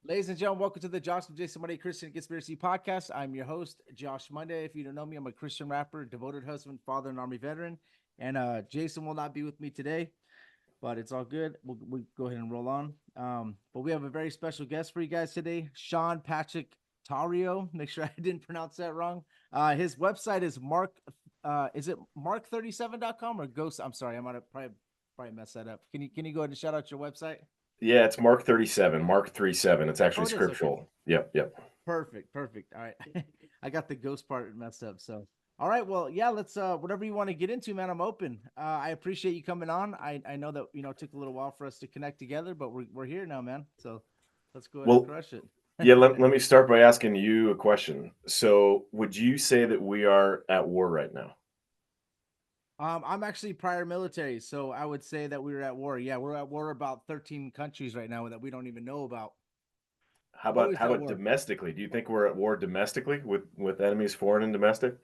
Ladies and gentlemen, welcome to the Jason Monday Christian Conspiracy Podcast. I'm your host, Josh Monday. If you don't know me, I'm a Christian rapper, devoted husband, father, and Army veteran. And Jason will not be with me today, but it's all good. We'll go ahead and roll on. But we have a very special guest for you guys today, Sean Patrick Tario. Make sure I didn't pronounce that wrong. His website is is it mark37.com or ghost? I'm sorry, I might have probably messed that up. Can you go ahead and shout out your website? Yeah, it's Mark 37, Mark 37. It's Oh, actually it is. Okay. scriptural. Yep. Perfect. All right. I got the ghost part messed up. So, all right. Well, yeah, let's, whatever you want to get into, man, I'm open. I appreciate you coming on. I know that, it took a little while for us to connect together, but we're here now, man. So let's go ahead and Well, crush it. yeah, let me start by asking you a question. So, would you say that we are at war right now? I'm actually prior military, so I would say that we were at war. Yeah, we're at war about 13 countries right now that we don't even know about. How about Always how at about war. domestically? Do you think we're at war domestically with enemies, foreign and domestic?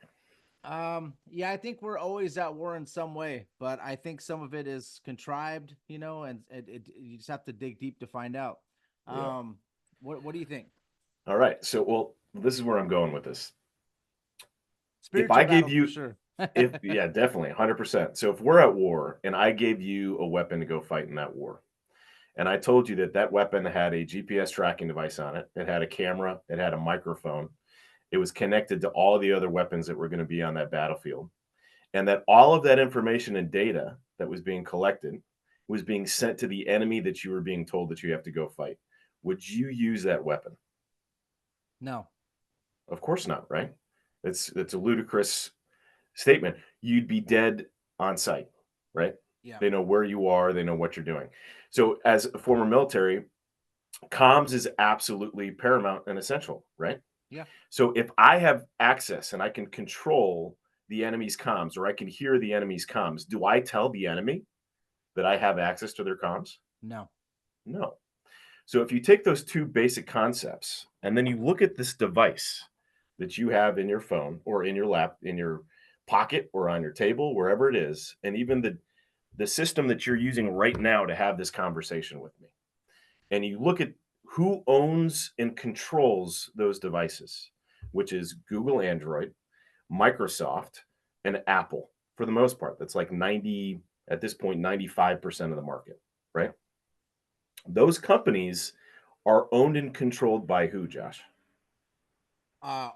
Yeah, I think we're always at war in some way, but I think some of it is contrived, and you just have to dig deep to find out. Yeah. Um, what do you think? All right. So, well, this is where I'm going with this. If Spiritual I gave battles for you, sure. if yeah, definitely 100%. So, if we're at war and I gave you a weapon to go fight in that war, and I told you that that weapon had a GPS tracking device on it. It had a camera. It had a microphone. It was connected to all the other weapons that were going to be on that battlefield. And that all of that information and data that was being collected was being sent to the enemy that you were being told that you have to go fight. Would you use that weapon? No. Of course not, right? It's a ludicrous statement. You'd be dead on sight, right? Yeah. They know where you are, they know what you're doing. So as a former military, comms is absolutely paramount and essential, right? Yeah. So if I have access and I can control the enemy's comms or I can hear the enemy's comms, do I tell the enemy that I have access to their comms? No. No. So if you take those two basic concepts and then you look at this device that you have in your phone or in your lap, in your pocket or on your table, wherever it is, and even the system that you're using right now to have this conversation with me, and you look at who owns and controls those devices, which is Google Android, Microsoft, and Apple for the most part. That's like 90, at this point, 95% of the market, right? Those companies are owned and controlled by who, Josh?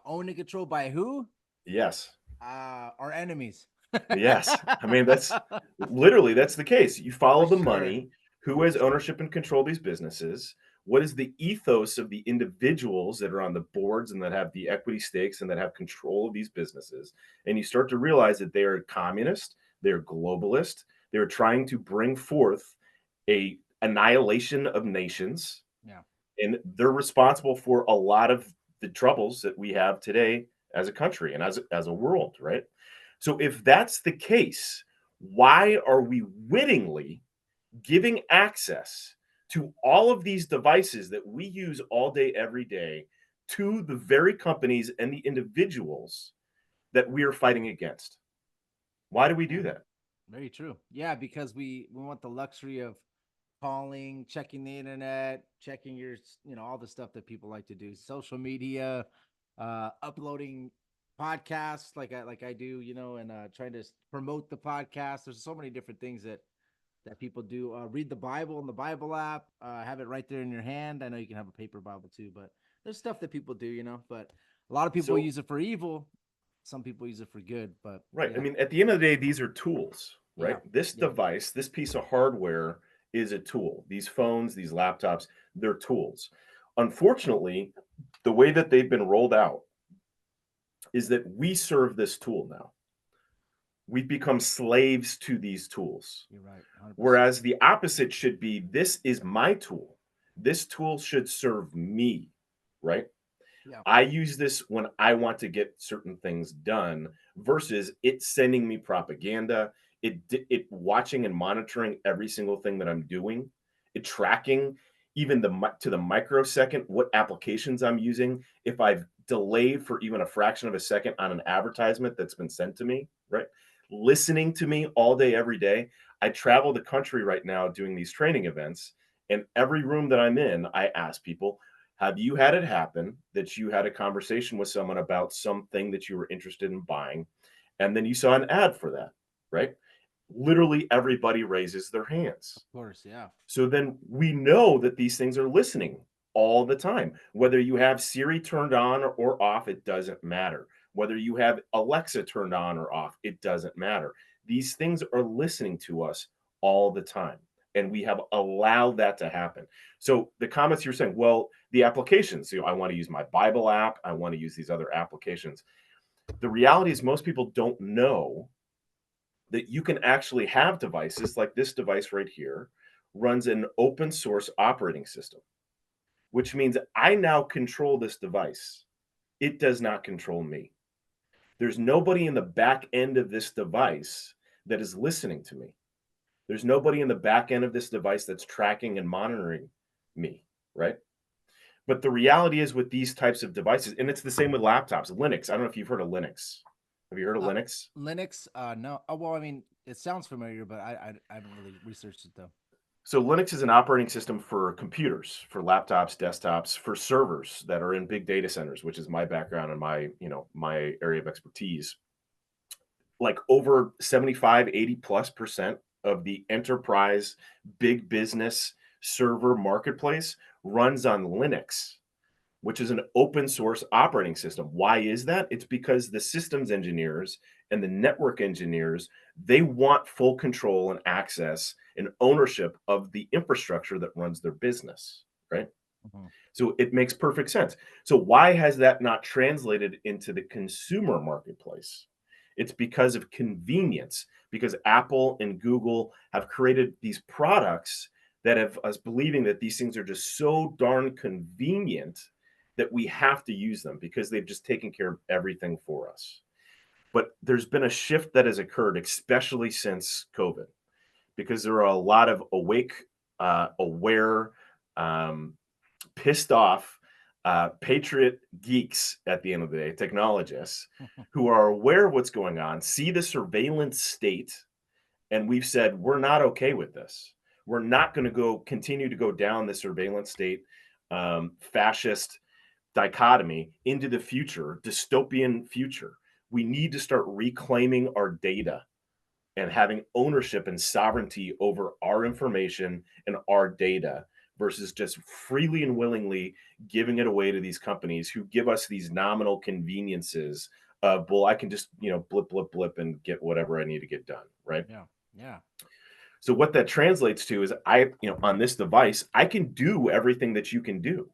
Owned and controlled by who? Yes. Our enemies. Yes. I mean, that's the case. You For follow the sure. money. Who has ownership and control of these businesses? What is the ethos of the individuals that are on the boards and that have the equity stakes and that have control of these businesses? And you start to realize that they are communist, they're globalist, they're trying to bring forth a annihilation of nations, Yeah. and they're responsible for a lot of the troubles that we have today as a country and as a world, right? So if that's the case, why are we wittingly giving access to all of these devices that we use all day every day to the very companies and the individuals that we are fighting against? Why do we Yeah. do that? Very true. Yeah, because we want the luxury of calling, checking the internet, checking all the stuff that people like to do, social media, uploading podcasts like I do, and trying to promote the podcast. There's so many different things that people do. Read the Bible in the Bible app, have it right there in your hand. I know you can have a paper Bible too, but there's stuff that people do, but a lot of people So, use it for evil. Some people use it for good, but right. I yeah, mean, at the end of the day, these are tools, right? yeah, This yeah. device, this piece of hardware is a tool. These phones, these laptops, they're tools. Unfortunately, the way that they've been rolled out is that we serve this tool now. We've become slaves to these tools. You're right, 100%. Whereas the opposite should be this is my tool. This tool should serve me, right? Yeah, I use this when I want to get certain things done versus it sending me propaganda, it watching and monitoring every single thing that I'm doing, it tracking even to the microsecond what applications I'm using. If I've delayed for even a fraction of a second on an advertisement that's been sent to me, right? Listening to me all day, every day. I travel the country right now doing these training events, and every room that I'm in, I ask people, Have you had it happen that you had a conversation with someone about something that you were interested in buying, and then you saw an ad for that, right? Literally everybody raises their hands. Of course, yeah. So then we know that these things are listening all the time. Whether you have Siri turned on or off, it doesn't matter. Whether you have Alexa turned on or off, it doesn't matter. These things are listening to us all the time. And we have allowed that to happen. So the comments you're saying, well, the applications, I want to use my Bible app. I want to use these other applications. The reality is most people don't know that you can actually have devices like this device right here runs an open source operating system, which means I now control this device. It does not control me. There's nobody in the back end of this device that is listening to me. There's nobody in the back end of this device that's tracking and monitoring me, right? But the reality is with these types of devices, and it's the same with laptops, Linux. I don't know if you've heard of Linux. Have you heard of Linux? Linux, no. Oh, well, I mean, it sounds familiar, but I haven't really researched it though. So Linux is an operating system for computers, for laptops, desktops, for servers that are in big data centers, which is my background and my area of expertise. Like over 75, 80+% of the enterprise big business server marketplace runs on Linux, which is an open source operating system. Why is that? It's because the systems engineers and the network engineers, they want full control and access and ownership of the infrastructure that runs their business, right? Mm-hmm. So it makes perfect sense. So why has that not translated into the consumer marketplace? It's because of convenience, because Apple and Google have created these products that have us believing that these things are just so darn convenient that we have to use them because they've just taken care of everything for us. But there's been a shift that has occurred, especially since COVID, because there are a lot of awake, aware, pissed off patriot geeks at the end of the day, technologists who are aware of what's going on, see the surveillance state, and we've said we're not okay with this. We're not going to continue to go down the surveillance state, fascist dichotomy into the future, dystopian future. We need to start reclaiming our data and having ownership and sovereignty over our information and our data versus just freely and willingly giving it away to these companies who give us these nominal conveniences of, well, I can just, blip, blip, blip and get whatever I need to get done, right? Yeah. Yeah. So what that translates to is on this device, I can do everything that you can do.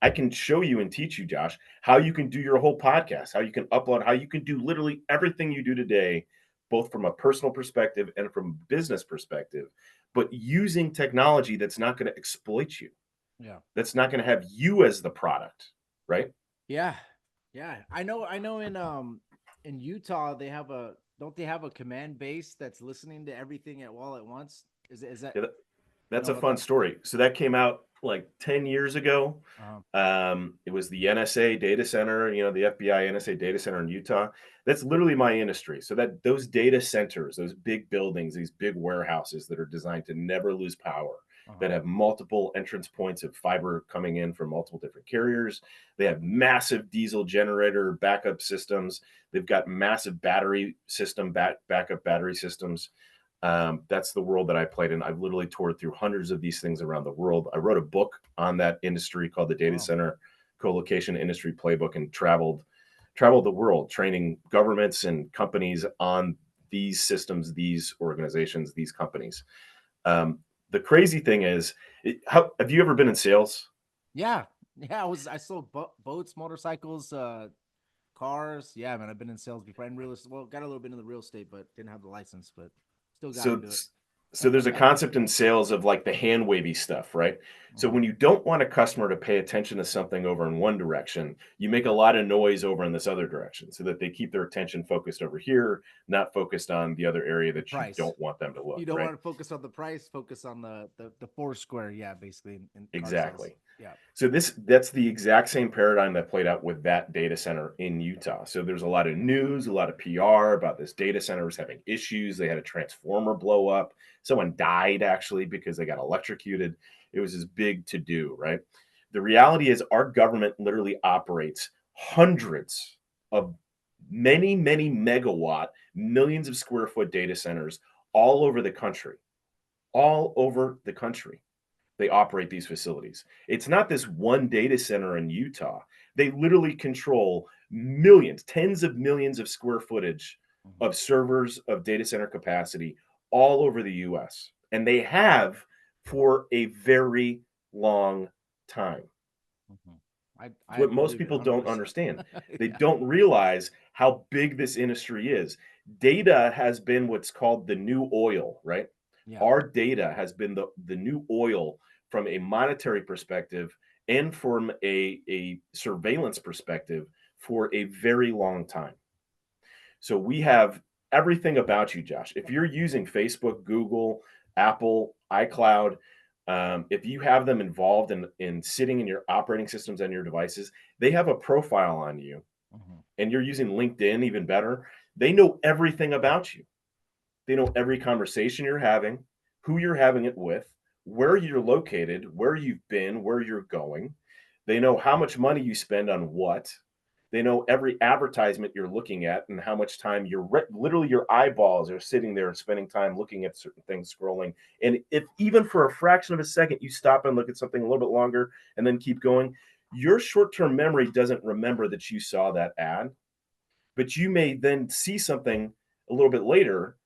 I can show you and teach you, Josh, how you can do your whole podcast, how you can upload, how you can do literally everything you do today, both from a personal perspective and from a business perspective, but using technology that's not going to exploit you. Yeah. That's not going to have you as the product, right? Yeah. Yeah. I know in Utah don't they have a command base that's listening to everything all at once? Is that Yeah, that's a about fun that? story. So that came out like 10 years ago. Uh-huh. It was the NSA data center, the FBI NSA data center in Utah. That's literally my industry. So that those data centers, those big buildings, these big warehouses that are designed to never lose power, Uh-huh. that have multiple entrance points of fiber coming in from multiple different carriers. They have massive diesel generator backup systems. They've got massive battery system backup battery systems. That's the world that I played in. I've literally toured through hundreds of these things around the world. I wrote a book on that industry called the Data Wow. Center Co-location Industry Playbook and traveled the world training governments and companies on these systems, these organizations, these companies. The crazy thing is, have you ever been in sales? Yeah. Yeah. I sold boats, motorcycles, cars. Yeah, man. I've been in sales before and real estate. Well, got a little bit into the real estate, but didn't have the license, but still got So into it. so there's a concept in sales of like the hand wavy stuff, right? So when you don't want a customer to pay attention to something over in one direction, you make a lot of noise over in this other direction so that they keep their attention focused over here, not focused on the other area that you Price. don't want them to look, You don't right? want to focus on the price, focus on the four square. Yeah, basically in car sales. Exactly. Yeah. So that's the exact same paradigm that played out with that data center in Utah. So there's a lot of news, a lot of PR about this data center was having issues. They had a transformer blow up. Someone died actually because they got electrocuted. It was this big to do, right? The reality is our government literally operates hundreds of many, many megawatt, millions of square foot data centers all over the country. All over the country, they operate these facilities. It's not this one data center in Utah. They literally control millions, tens of millions of square footage Mhm. of servers, of data center capacity all over the US. And they have for a very long time. Mhm. It's I what most believe it people don't 100%. understand. They Yeah. don't realize how big this industry is. Data has been what's called the new oil, right? Yeah. Our data has been the new oil from a monetary perspective and from a surveillance perspective for a very long time. So we have everything about you, Josh. If you're using Facebook, Google, Apple, iCloud, if you have them involved in sitting in your operating systems and your devices, they have a profile on you, Mhm. and you're using LinkedIn even better. They know everything about you. They know every conversation you're having, who you're having it with, where you're located, where you've been, where you're going. They know how much money you spend on what. They know every advertisement you're looking at and how much time literally your eyeballs are sitting there and spending time looking at certain things, scrolling. And if even for a fraction of a second you stop and look at something a little bit longer and then keep going, your short-term memory doesn't remember that you saw that ad, but you may then see something a little bit later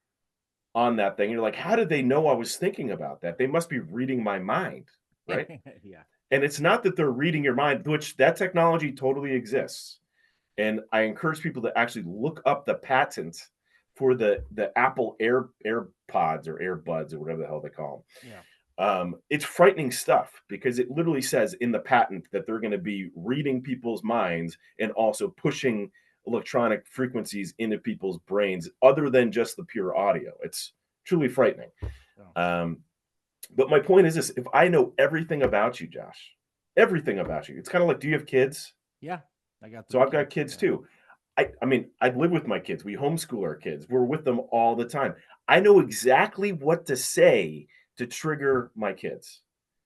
on that thing. You're like, how did they know I was thinking about that? They must be reading my mind, right? Yeah. And it's not that they're reading your mind, which that technology totally exists. And I encourage people to actually look up the patent for the Apple AirPods or AirBuds or whatever the hell they call Yeah. them. It's frightening stuff because it literally says in the patent that they're going to be reading people's minds and also pushing electronic frequencies into people's brains other than just the pure audio. It's truly frightening. Yeah. Um, but my point is this: if I know everything about you, Josh, everything about you, it's kind of like, do you have kids? Yeah. I got So 3 I've got kids. kids Yeah. too. I mean, I live with my kids. We homeschool our kids. We're with them all the time. I know exactly what to say to trigger my kids,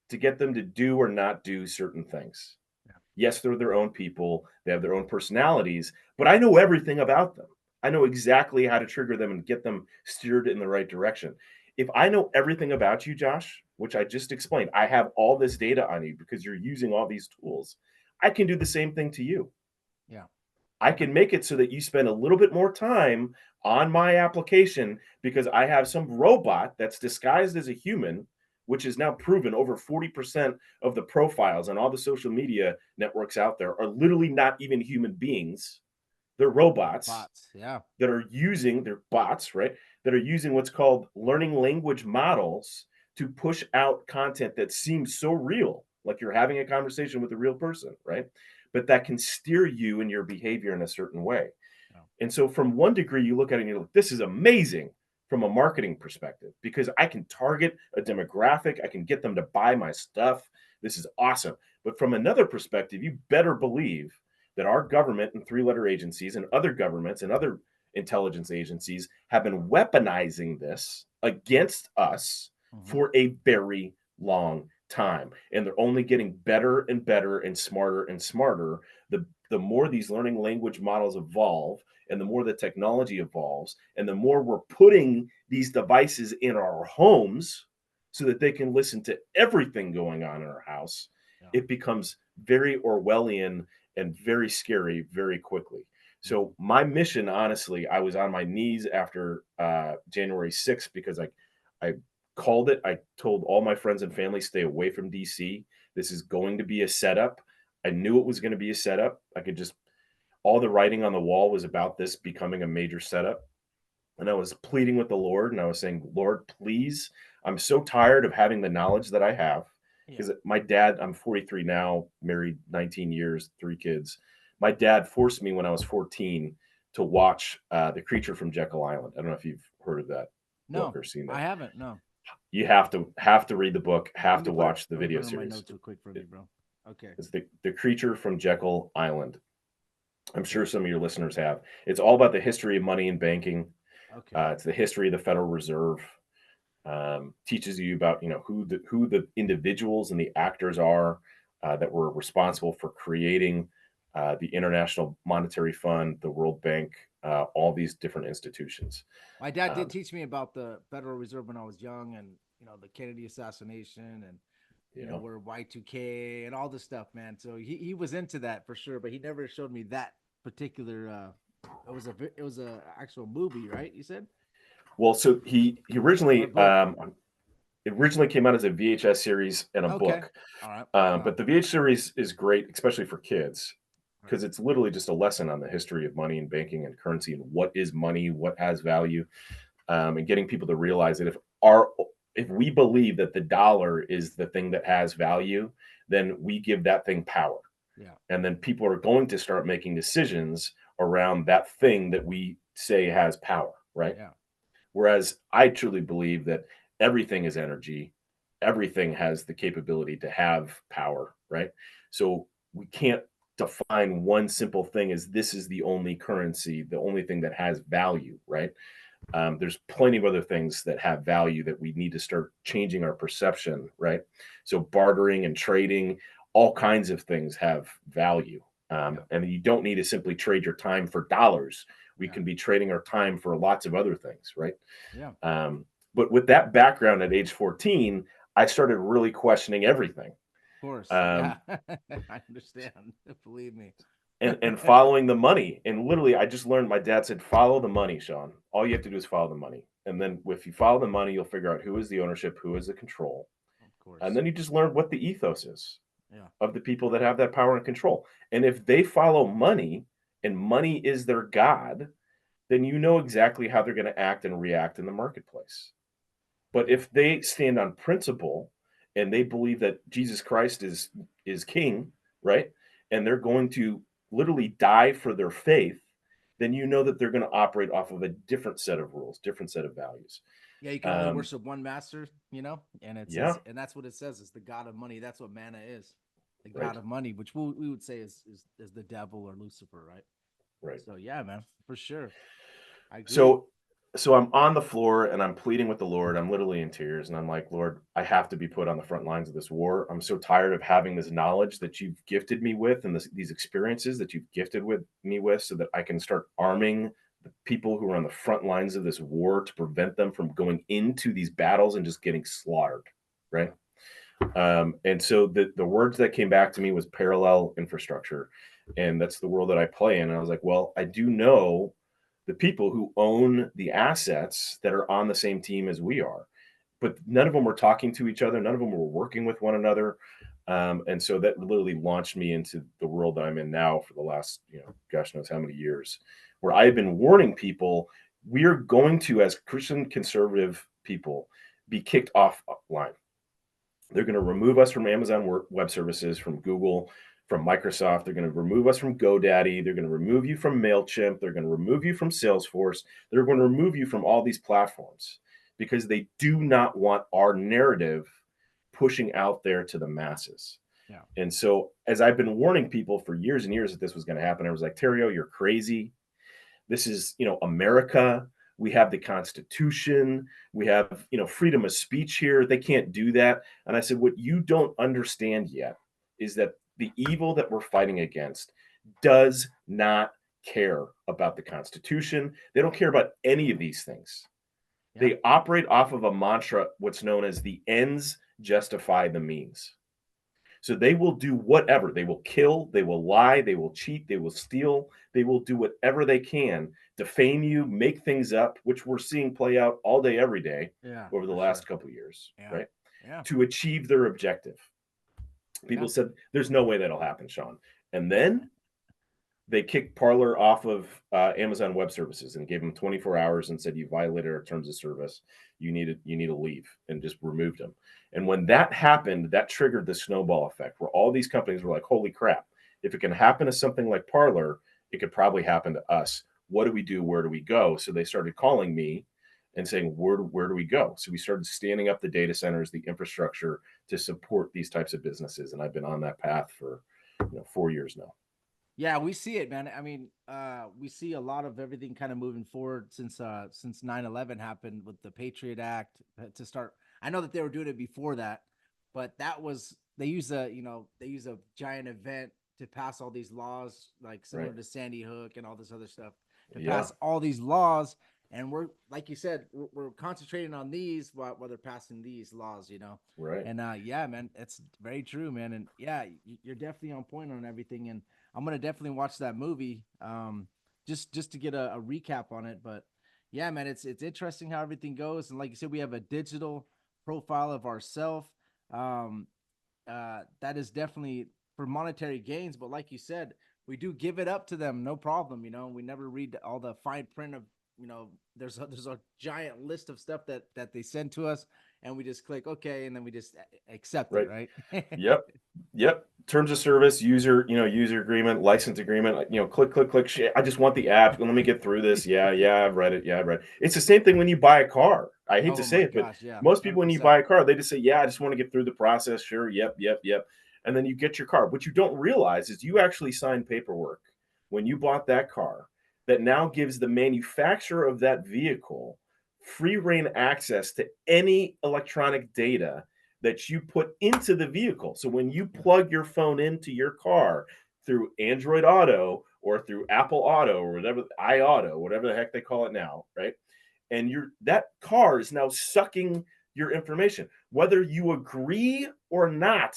to get them to do or not do certain things. Yeah. Yes, they're their own people. They have their own personalities, but I know everything about them. I know exactly how to trigger them and get them steered in the right direction. If I know everything about you, Josh, which I just explained, I have all this data on you because you're using all these tools. I can do the same thing to you. Yeah. I can make it so that you spend a little bit more time on my application because I have some robot that's disguised as a human, which is now proven over 40% of the profiles on all the social media networks out there are literally not even human beings. They're robots Bots. Yeah. that are using, they're bots, right? That are using what's called learning language models to push out content that seems so real, like you're having a conversation with a real person, right? But that can steer you in your behavior in a certain way. Yeah. And so, from one degree, you look at it and you're like, this is amazing from a marketing perspective because I can target a demographic, I can get them to buy my stuff. This is awesome. But from another perspective, you better believe that our government and three-letter agencies and other governments and other intelligence agencies have been weaponizing this against us Mhm. for a very long time. And they're only getting better and better and smarter the more these learning language models evolve and the more the technology evolves and the more we're putting these devices in our homes so that they can listen to everything going on in our house, Yeah. it becomes very Orwellian and very scary very quickly. Mhm. So my mission, honestly, I was on my knees after January 6th because I called it. I told all my friends and family, stay away from DC. This is going to be a setup. I knew it was going to be a setup. I could just, all the writing on the wall was about this becoming a major setup. And I was pleading with the Lord and I was saying, Lord, please, I'm so tired of having the knowledge that I have. Yeah. Because my dad, I'm 43 now, married 19 years, 3 kids. My dad forced me when I was 14 to watch The Creature from Jekyll Island. I don't know if you've heard of that book No, or seen I that. haven't. No. You have to read the book, have to watch the Let me put video it on my series. notes real quick for me, bro. Okay. It's the Creature from Jekyll Island. I'm Okay. sure some of your listeners have. It's all about the history of money and banking. Okay. It's the history of the Federal Reserve. Teaches you about who the individuals and the actors are that were responsible for creating the International Monetary Fund, the World Bank, all these different institutions. My dad did Um, teach me about the Federal Reserve when I was young, and the Kennedy assassination, and yeah. where Y2K and all this stuff, man. So he was into that for sure, but he never showed me that particular. It was a actual movie, right? You said, Well, so he or a originally book? it originally came out as a VHS series and a Okay, book. all right. But the VH series is great, especially for kids, Right. because it's literally just a lesson on the history of money and banking and currency and what is money, what has value, and getting people to realize that if we believe that the dollar is the thing that has value, then we give that thing power, Yeah, and then people are going to start making decisions around that thing that we say has power, right? yeah, Whereas I truly believe that everything is energy, everything has the capability to have power, right? So we can't define one simple thing as this is the only currency, the only thing that has value, right? There's plenty of other things that have value that we need to start changing our perception, right? So bartering and trading, all kinds of things have value. yeah, And you don't need to simply trade your time for dollars. We yeah, can be trading our time for lots of other things, right? yeah. Of But with that background at age 14, I started really questioning everything. course, yeah. Um, I understand. Believe me. and following the money. And literally, I just learned. My dad said, "Follow the money, Sean. All you have to do is follow the money, and then if you follow the money, you'll figure out who is the ownership, who is the control, Of and course. then you just learn what the ethos is Yeah, of the people that have that power and control. And if they follow money, and money is their god, then you know exactly how they're going to act and react in the marketplace. But yeah, if they stand on principle and they believe that Jesus Christ is king, right? And they're going to literally die for their faith, then you know that they're going to operate off of a different set of rules, different set of values. yeah. You can only Um, worship one master, and it yeah, says, and that's what it says. It's the god of money. That's what mana is, the god right, of money, which we would say is the devil or Lucifer, right? right. So yeah, man, for sure, I agree. So so I'm on the floor and I'm pleading with the Lord. I'm literally in tears and I'm like, Lord, I have to be put on the front lines of this war. I'm so tired of having this knowledge that you've gifted me with and these experiences that you've gifted with me with so that I can start arming the people who are on the front lines of this war to prevent them from going into these battles and just getting slaughtered, right? Yeah, And so the words that came back to me was parallel infrastructure, and that's the world that I play in. And I was like, well, I do know the people who own the assets that are on the same team as we are, but none of them were talking to each other. None of them were working with one another. And so that literally launched me into the world that I'm in now for the last, gosh knows how many years, where I've been warning people we're going to, as Christian conservative people, be kicked offline. They're going to remove us from Amazon Web Services, from Google, from Microsoft. They're going to remove us from GoDaddy. They're going to remove you from MailChimp. They're going to remove you from Salesforce. They're going to remove you from all these platforms because they do not want our narrative pushing out there to the masses. yeah, And so, as I've been warning people for years and years that this was going to happen, I was like, Tario, you're crazy. This is, America. We have the Constitution. We have, freedom of speech here. They can't do that. And I said, what you don't understand yet is that the evil that we're fighting against does not care about the Constitution. They don't care about any of these things. yeah, They operate off of a mantra, what's known as the ends justify the means. So they will do whatever. They will kill, they will lie, they will cheat, they will steal, they will do whatever they can, defame you, make things up, which we're seeing play out all day, every day yeah, over the for last sure. couple of years, Yeah, right? yeah, To achieve their objective. yeah. People said, there's no way that'll happen, Sean. And then they kicked Parler off of Amazon Web Services and gave them 24 hours and said, you violated our terms of service. You need to leave, and just removed them. And when that happened, that triggered the snowball effect where all these companies were like, holy crap, if it can happen to something like Parler, it could probably happen to us. What do we do? Where do we go? So they started calling me and saying, where do we go? So we started standing up the data centers, the infrastructure to support these types of businesses. And I've been on that path for 4 years now. Yeah, we see it, man. I mean, we see a lot of everything kind of moving forward since 9/11 happened with the Patriot Act to start. I know that they were doing it before that, but that was they use a giant event to pass all these laws, like similar Right. to Sandy Hook and all this other stuff, to Yeah. pass all these laws. And we're, like you said, we're concentrating on these while they're passing these laws, Right. And yeah, man, it's very true, man. And yeah, you're definitely on point on everything. And I'm gonna definitely watch that movie, just to get a recap on it. But yeah, man, it's interesting how everything goes. And like you said, we have a digital profile of ourselves. Um, that is definitely for monetary gains. But like you said, we do give it up to them, no problem. We never read all the fine print of, there's a giant list of stuff that they send to us, and we just click okay, and then we just accept it, Right. right? Yep. Yep. Terms of service, user agreement, license agreement, click, click, click. Shit. I just want the app. Let me get through this. Yeah. Yeah. I've read it. Yeah. I've read it. It's the same thing when you buy a car. I hate to Oh say my it, but gosh, yeah, most people, when you 100%. buy a car, they just say, yeah, I just want to get through the process. Sure. Yep. Yep. Yep. And then you get your car. What you don't realize is you actually signed paperwork when you bought that car that now gives the manufacturer of that vehicle free reign access to any electronic data that you put into the vehicle. So when you plug your phone into your car through Android Auto or through Apple Auto or whatever, iAuto, whatever the heck they call it now, right? And that car is now sucking your information, whether you agree or not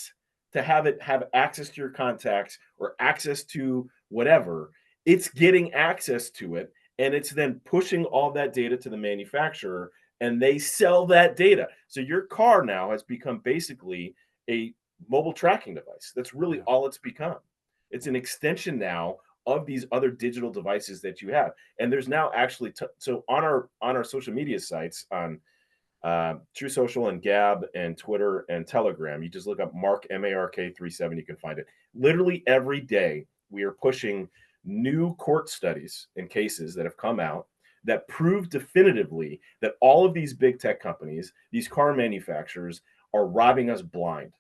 to have it have access to your contacts or access to whatever, it's getting access to it, and it's then pushing all that data to the manufacturer, and they sell that data. So your car now has become basically a mobile tracking device. That's really Yeah. all it's become. It's an extension now of these other digital devices that you have. And there's now actually so on our social media sites on True Social and Gab and Twitter and Telegram, you just look up Mark MARK37, you can find it. Literally every day we are pushing new court studies and cases that have come out that prove definitively that all of these big tech companies, these car manufacturers, are robbing us blind.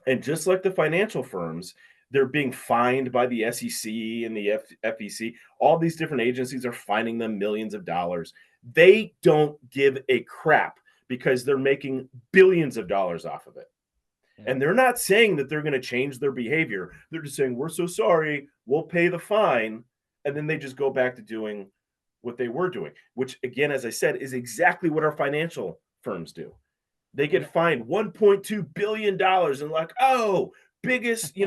And just like the financial firms, they're being fined by the SEC and the FEC. All these different agencies are fining them millions of dollars. They don't give a crap because they're making billions of dollars off of it. Yeah. And they're not saying that they're going to change their behavior. They're just saying, we're so sorry, we'll pay the fine. And then they just go back to doing what they were doing, which, again, as I said, is exactly what our financial firms do. They get Yeah. fined $1.2 billion and like, oh, biggest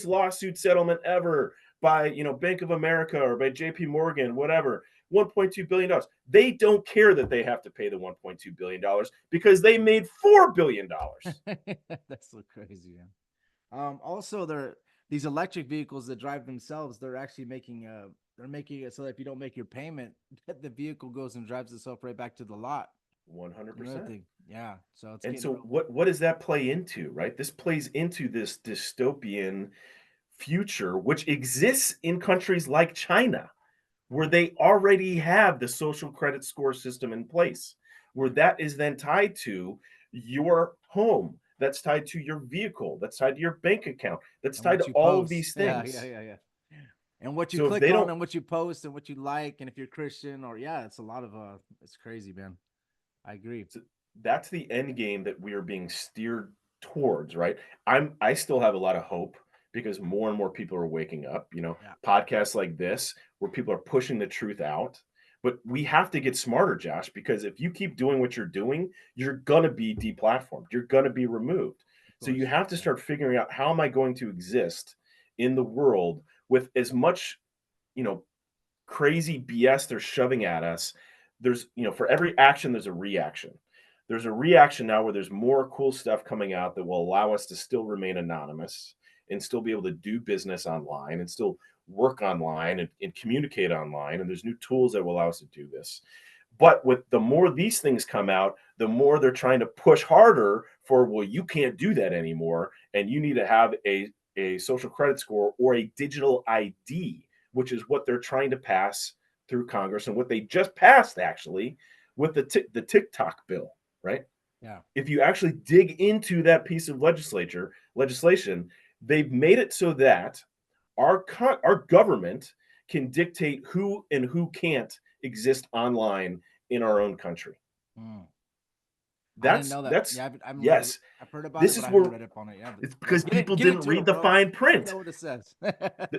lawsuit settlement ever by, Bank of America or by JP Morgan, whatever. $1.2 billion. They don't care that they have to pay the $1.2 billion because they made $4 billion. That's so crazy, man. Also, these electric vehicles that drive themselves. They're actually making it so that if you don't make your payment, that the vehicle goes and drives itself right back to the lot. Another 100%. thing, yeah. So it's And getting so real. what does that play into, right? This plays into this dystopian future, which exists in countries like China, where they already have the social credit score system in place, where that is then tied to your home, that's tied to your vehicle, that's tied to your bank account, that's And tied to what you all of post, these yeah, yeah, things. yeah, yeah. And what you So if click they on, don't, and what you post, and what you like, and if you're Christian, or yeah, it's a lot of it's crazy, man. I agree. so that's the end game that we are being steered towards, right? I still have a lot of hope because more and more people are waking up, Yeah, podcasts like this where people are pushing the truth out. But we have to get smarter, Josh, because if you keep doing what you're doing, you're going to be deplatformed. You're going to be removed. of So you course. have to Yeah. start figuring out, how am I going to exist in the world with as much, you know, crazy BS they're shoving at us. There's, for every action, there's a reaction. There's a reaction now where there's more cool stuff coming out that will allow us to still remain anonymous and still be able to do business online and still work online and communicate online. And there's new tools that will allow us to do this. But with the more these things come out, the more they're trying to push harder for, well, you can't do that anymore. And you need to have a social credit score or a digital ID, which is what they're trying to pass through Congress and what they just passed actually with the TikTok bill, right? Yeah. If you actually dig into that piece of legislation, they've made it so that our government can dictate who and who can't exist online in our own country. Mm. I didn't That's know that. that's Yeah, I haven't read it. yes. I've heard about it, This but is I haven't where read up on it. Yeah, but it's yeah, because people get didn't into read it, the bro. fine Let me print. know what it says.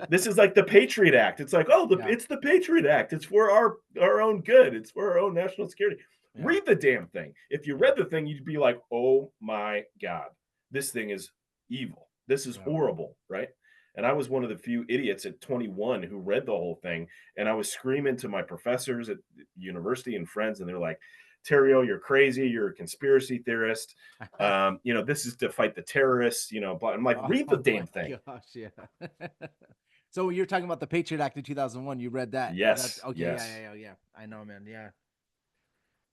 This is like the Patriot Act. It's like, oh, Yeah, it's the Patriot Act. It's for our own good. It's for our own national security. yeah, Read the damn thing. If you yeah, read the thing, you'd be like, oh my God, this thing is evil. This is yeah. horrible, right? And I was one of the few idiots at 21 who read the whole thing. And I was screaming to my professors at university and friends, and they're like, Tario, you're crazy. You're a conspiracy theorist. This is to fight the terrorists. But I'm like, read the Oh my damn thing. gosh, yeah. So you're talking about the Patriot Act in 2001. You read that? That Yes, okay? Yeah, yes. yeah, yeah, yeah. I know, man. Yeah.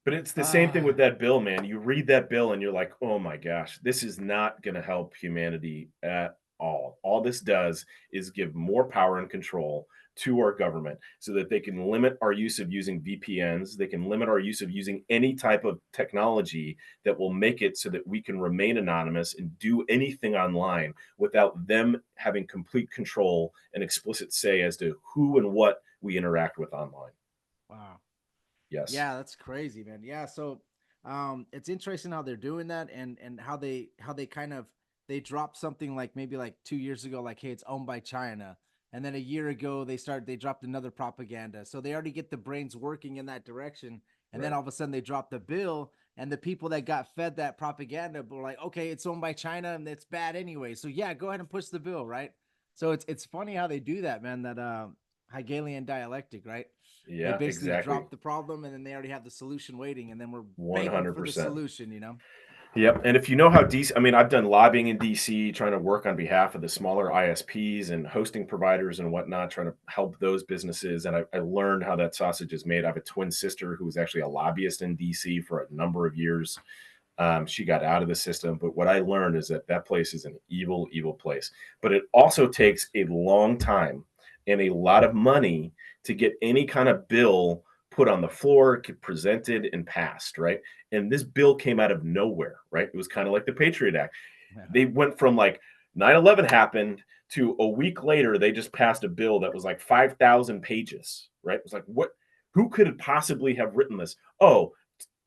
But it's the same thing with Ah, that bill, man. You read that bill and you're like, "Oh my gosh, this is not going to help humanity at all. All this does is give more power and control to our government so that they can limit our use of using VPNs. They can limit our use of using any type of technology that will make it so that we can remain anonymous and do anything online without them having complete control and explicit say as to who and what we interact with online." wow. Yes. Yeah, that's crazy, man. Yeah, so it's interesting how they're doing that, and how they kind of they dropped something like maybe like 2 years ago, like, hey, it's owned by China. And then a year ago they dropped another propaganda. So they already get the brains working in that direction. And then Right. all of a sudden they drop the bill, and the people that got fed that propaganda were like, okay, it's owned by China and it's bad anyway. So yeah, go ahead and push the bill, right? So it's funny how they do that, man, that Hegelian dialectic, right? They Yeah, basically exactly. drop the problem, and then they already have the solution waiting, and then we're begging for the 100%. solution, you know? Yep. And if you know how DC, I mean, I've done lobbying in DC, trying to work on behalf of the smaller ISPs and hosting providers and whatnot, trying to help those businesses. And I learned how that sausage is made. I have a twin sister who was actually a lobbyist in DC for a number of years. She got out of the system. But what I learned is that that place is an evil, evil place. But it also takes a long time and a lot of money to get any kind of bill put on the floor, presented, and passed, right? And this bill came out of nowhere, right? It was kind of like the Patriot Act. Yeah. They went from like 9/11 happened to a week later, they just passed a bill that was like 5,000 pages, right? It was like, what? Who could have possibly have written this? Oh,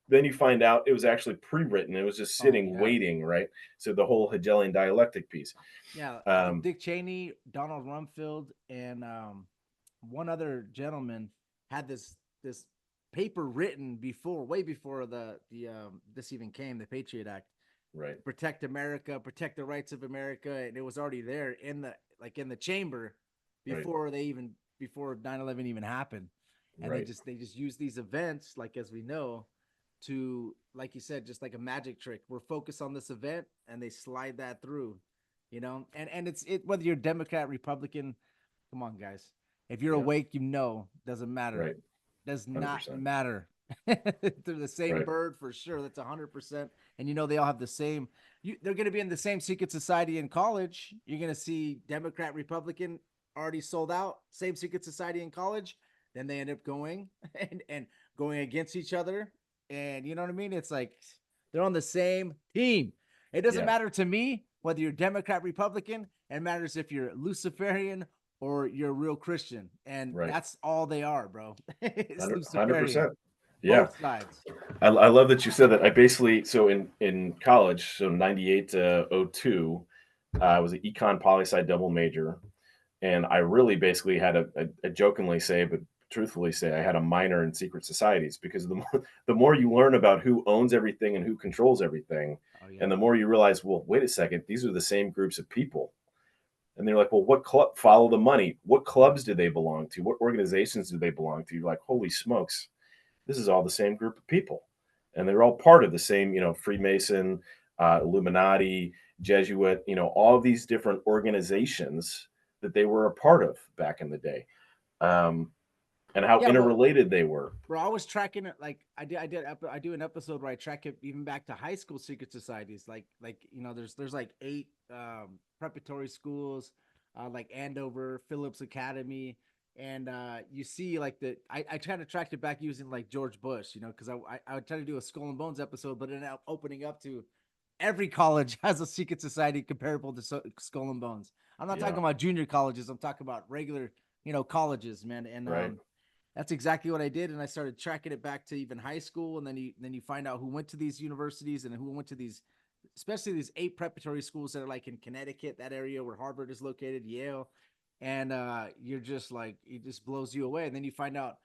then you find out it was actually pre-written. It was just Oh sitting, yeah, waiting, right? So the whole Hegelian dialectic piece. yeah. Um, Dick Cheney, Donald Rumsfeld, and one other gentleman had this paper written before, way before the this even came, the Patriot Act, right, protect America, protect the rights of America, and it was already there in the chamber right, before 9/11 even happened. And they right. just use these events, like, as we know, to, like you said, just like a magic trick. We're focused on this event, and they slide that through, and it's whether you're Democrat, Republican. Come on, guys. If you're Yeah, awake, doesn't matter. right. Does not 100%. matter. They're the same Right. bird for sure. That's 100%. And they all have the same. They're going to be in the same secret society in college. You're going to see Democrat, Republican already sold out. Same secret society in college. Then they end up going and going against each other. And you know what I mean? It's like they're on the same team. It doesn't Yeah, matter to me whether you're Democrat, Republican. It matters if you're Luciferian or you're a real Christian. And right. that's all they are, bro. It's Luciferian. 100%. Yeah. Both sides. I love that you said that. I basically, so in college, so 98 to '02, I was an econ poli sci double major. And I really basically had a jokingly say, but truthfully say, I had a minor in secret societies because the more you learn about who owns everything and who controls everything, Oh yeah. and the more you realize, well, wait a second, these are the same groups of people. And they're like, well, what club follow the money? What clubs do they belong to? What organizations do they belong to? You're like, holy smokes, this is all the same group of people. And they're all part of the same, Freemason, Illuminati, Jesuit, all of these different organizations that they were a part of back in the day, um, and how Yeah, well, interrelated they were. bro, I was tracking it. Like I do an episode where I track it even back to high school secret societies. There's like 8 preparatory schools, like Andover, Phillips Academy. And you see, like, I try to track it back using like George Bush, because I would try to do a Skull and Bones episode, but it ended up opening up to every college has a secret society comparable to Skull and Bones. I'm not talking Yeah, about junior colleges. I'm talking about regular, colleges, man. And right. That's exactly what I did, and I started tracking it back to even high school, and then you find out who went to these universities and who went to these, especially these 8 preparatory schools that are like in Connecticut, that area where Harvard is located, Yale, and you're just like, it just blows you away. And then you find out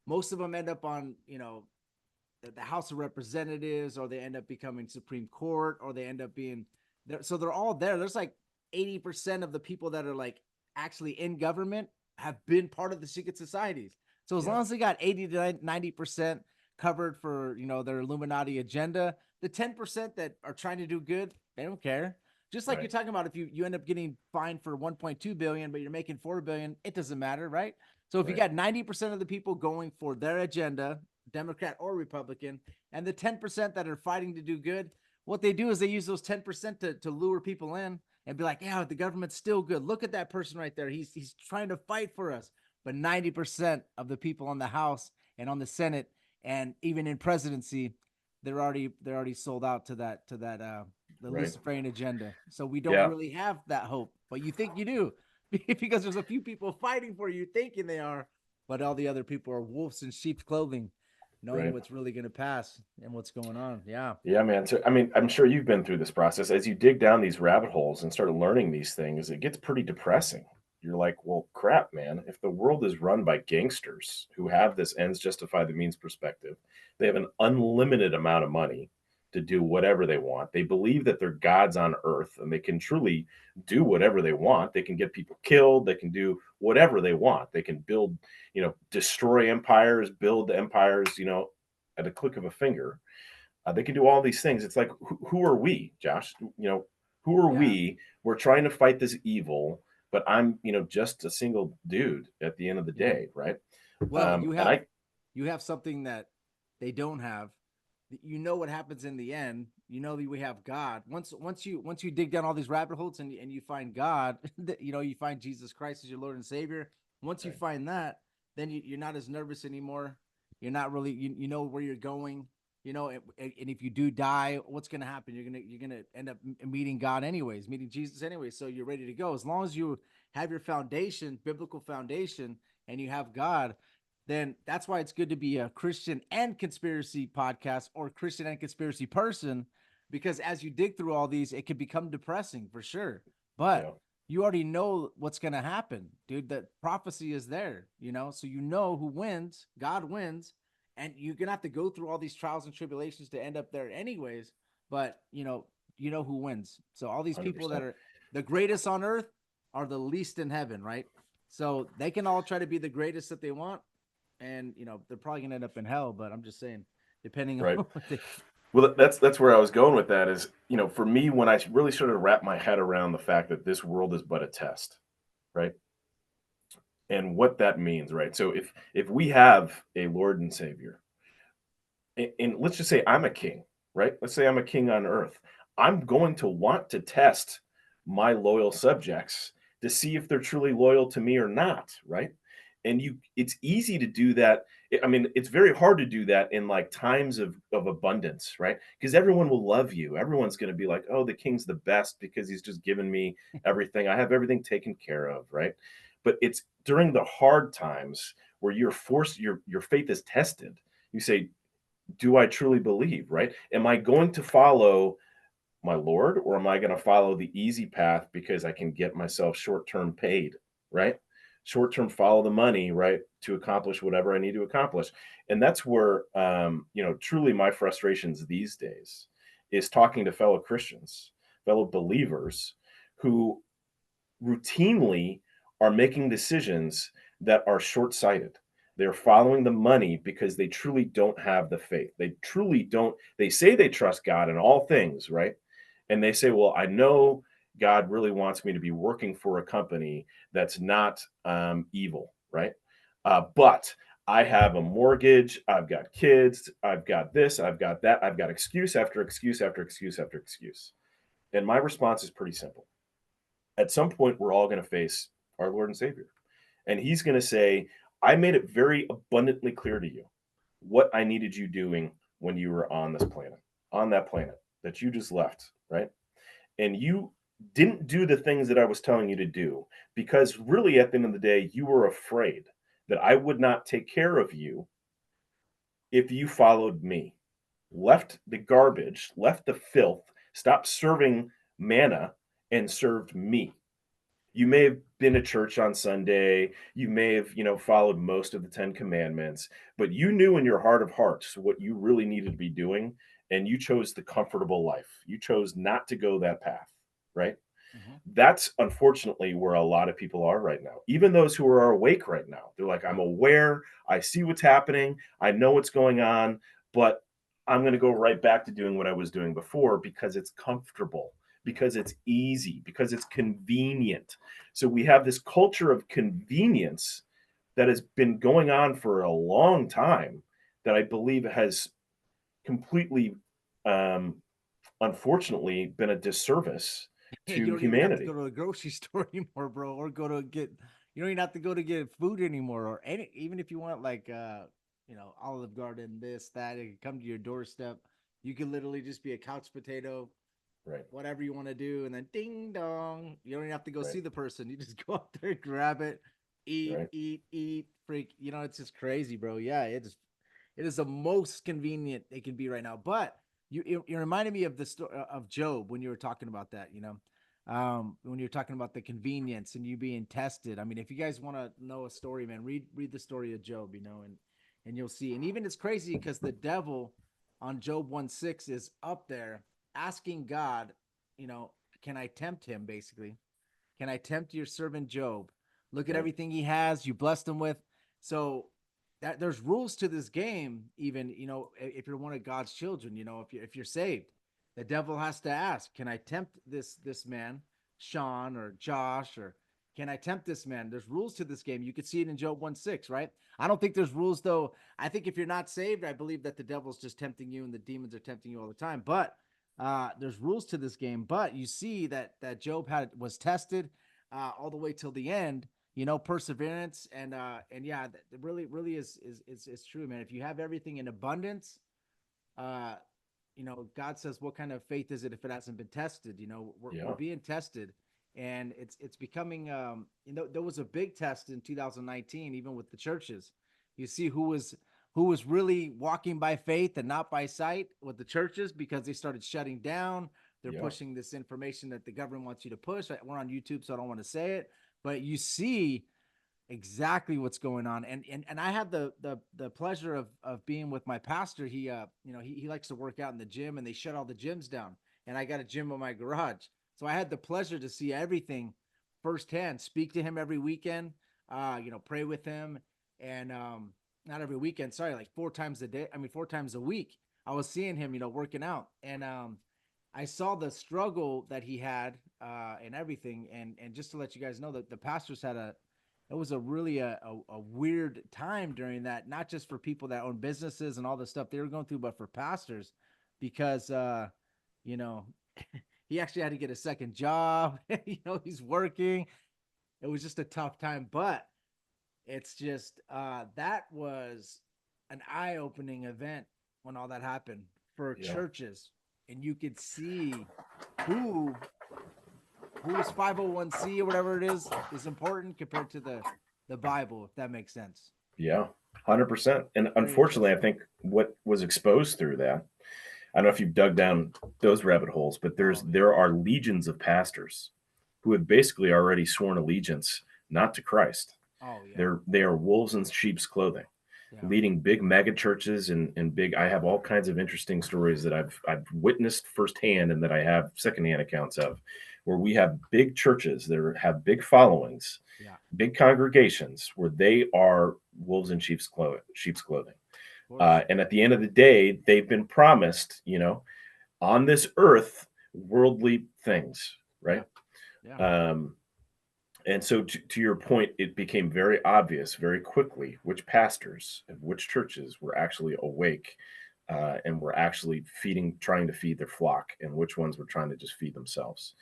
most of them end up on, the House of Representatives, or they end up becoming Supreme Court, or they end up being there. So they're all there. There's like 80% of the people that are like actually in government have been part of the secret societies. So as Yeah. long as they got 80 to 90% covered for, their Illuminati agenda, the 10% that are trying to do good, they don't care. Just like you're Right. talking about, if you end up getting fined for 1.2 billion, but you're making 4 billion, it doesn't matter, right? So if you Right. got 90% of the people going for their agenda, Democrat or Republican, and the 10% that are fighting to do good, what they do is they use those 10% to lure people in and be like, yeah, the government's still good. Look at that person right there. He's trying to fight for us. But 90% of the people on the House and on the Senate and even in presidency, they're already sold out to that the Right. Luciferian agenda. So we don't Yeah. really have that hope. But you think you do because there's a few people fighting for you thinking they are, but all the other people are wolves in sheep's clothing, knowing Right. what's really going to pass and what's going on. Yeah. Yeah, man. So, I mean, I'm sure you've been through this process. As you dig down these rabbit holes and start learning these things, it gets pretty depressing. You're like, well, crap, man. If the world is run by gangsters who have this ends justify the means perspective, they have an unlimited amount of money to do whatever they want. They believe that they're gods on earth and they can truly do whatever they want. They can get people killed. They can do whatever they want. They can build, destroy empires, build empires, at a click of a finger. They can do all these things. It's like, who are we, Josh? Who are Yeah. we? We're trying to fight this evil, but I'm, just a single dude at the end of the Yeah. day, right? Well, And I, you have something that they don't have. You know what happens in the end. You know that we have God. Once you dig down all these rabbit holes and you find God, you find Jesus Christ as your Lord and Savior. Once you right, find that, then you're not as nervous anymore. You're not really you know where you're going. And if you do die, what's going to happen? You're gonna end up meeting God anyways, meeting Jesus anyways. So you're ready to go. As long as you have your foundation, biblical foundation, and you have God, then that's why it's good to be a Christian and conspiracy podcast or Christian and conspiracy person, because as you dig through all these, it can become depressing for sure. But yeah, you already know what's going to happen, dude. That prophecy is there, so you know who wins. God wins, and you're going to have to go through all these trials and tribulations to end up there anyways. But you know who wins. So all these people that 100%. are the greatest on earth are the least in heaven, right? So they can all try to be the greatest that they want, and they're probably gonna end up in hell. But I'm just saying, depending on Right. what they. Well, that's where I was going with that is, for me, when I really started to wrap my head around the fact that this world is but a test, right? And what that means, right? So if we have a Lord and Savior, and let's just say I'm a king, right? Let's say I'm a king on earth. I'm going to want to test my loyal subjects to see if they're truly loyal to me or not, right? And it's easy to do that. I mean, it's very hard to do that in like times of abundance, right? Because everyone will love you. Everyone's going to be like, oh, the king's the best because he's just given me everything. I have everything taken care of, right? But it's during the hard times where you're forced, your faith is tested. You say, do I truly believe, right? Am I going to follow my Lord, or am I going to follow the easy path because I can get myself short term paid, right? Short term, follow the money, right, to accomplish whatever I need to accomplish. And that's where, truly my frustrations these days is talking to fellow Christians, fellow believers who routinely are making decisions that are short sighted. They're following the money because they truly don't have the faith. They truly don't. They say they trust God in all things, right? And they say, well, I know God really wants me to be working for a company that's not evil, right? But I have a mortgage, I've got kids, I've got this, I've got that, I've got excuse after excuse after excuse after excuse. And my response is pretty simple. At some point, we're all going to face our Lord and Savior. And he's going to say, I made it very abundantly clear to you what I needed you doing when you were on this planet, on that planet that you just left, right? And you didn't do the things that I was telling you to do because really at the end of the day, you were afraid that I would not take care of you if you followed me, left the garbage, left the filth, stopped serving manna and served me. You may have been to church on Sunday, you may have, followed most of the 10 commandments, but you knew in your heart of hearts what you really needed to be doing, and you chose the comfortable life. You chose not to go that path, right? Mhm. That's unfortunately where a lot of people are right now. Even those who are awake right now, they're like, I'm Yep. aware, I see what's happening, I know what's going on, but I'm going to go right back to doing what I was doing before because it's comfortable, because it's easy, because it's convenient. So we have this culture of convenience that has been going on for a long time that I believe has completely, um, unfortunately, been a disservice You to don't even have to humanity. go to the grocery store anymore, bro, or go to get. You don't even have to go to get food anymore, or any. Even if you want like, Olive Garden, this, that, it can come to your doorstep. You can literally just be a couch potato, Right, whatever you want to do, and then ding dong. You don't even have to go right, see the person. You just go up there, grab it, eat, right. eat, eat. Freak. It's just crazy, bro. Yeah, it is the most convenient it can be right now. But you reminded me of the story of Job when you were talking about that. When you're talking about the convenience and you being tested. I mean, if you guys want to know a story, man, read the story of Job. And you'll see. And even it's crazy because the devil on Job 1:6 is up there asking God, can I tempt him? Basically, can I tempt your servant Job? Look at Right. everything he has. You blessed him with. So that there's rules to this game. Even if you're one of God's children, if you're saved, the devil has to ask, "Can I tempt this man, Sean or Josh, or can I tempt this man?" There's rules to this game. You could see it in Job 1:6, right? I don't think there's rules though. I think if you're not saved, I believe that the devil's just tempting you and the demons are tempting you all the time. But there's rules to this game. But you see that Job was tested all the way till the end. Perseverance and yeah, it really is true, man. If you have everything in abundance, uh, God says, "What kind of faith is it if it hasn't been tested?" We're Yeah. being tested, and it's becoming. There was a big test in 2019, even with the churches. You see who was really walking by faith and not by sight with the churches because they started shutting down. They're Yeah. pushing this information that the government wants you to push. We're on YouTube, so I don't want to say it, but you see exactly what's going on. And I had the pleasure of being with my pastor. He likes to work out in the gym, and they shut all the gyms down, and I got a gym in my garage, so I had the pleasure to see everything firsthand, speak to him every weekend, pray with him. And not every weekend, sorry, like 4 times a day, I mean 4 times a week, I was seeing him, working out. And I saw the struggle that he had and everything. And just to let you guys know that the pastors had it was a really a weird time during that, not just for people that own businesses and all the stuff they were going through, but for pastors, because you know he actually had to get a second job. He's working. It was just a tough time, but it's just that was an eye-opening event when all that happened for Yeah. churches, and you could see who whose 501c or whatever it is important compared to the Bible, if that makes sense. Yeah. 100%. And Very unfortunately, I interesting. think what was exposed through that, I don't know if you've dug down those rabbit holes, but Oh yeah. there are legions of pastors who have basically already sworn allegiance not to Christ. Oh yeah. They are wolves in sheep's clothing, Yeah. leading big mega churches and big. I have all kinds of interesting stories that I've witnessed firsthand and that I have secondhand accounts of, where we have big churches that have big followings, Yeah. big congregations where they are wolves in sheep's clothing. Sheep's clothing. Of course. And at the end of the day, they've been promised, on this earth, worldly things, Yeah. right? Yeah. Um, and so, to your point, it became very obvious very quickly which pastors and which churches were actually awake and were actually trying to feed their flock, and which ones were trying to just feed themselves.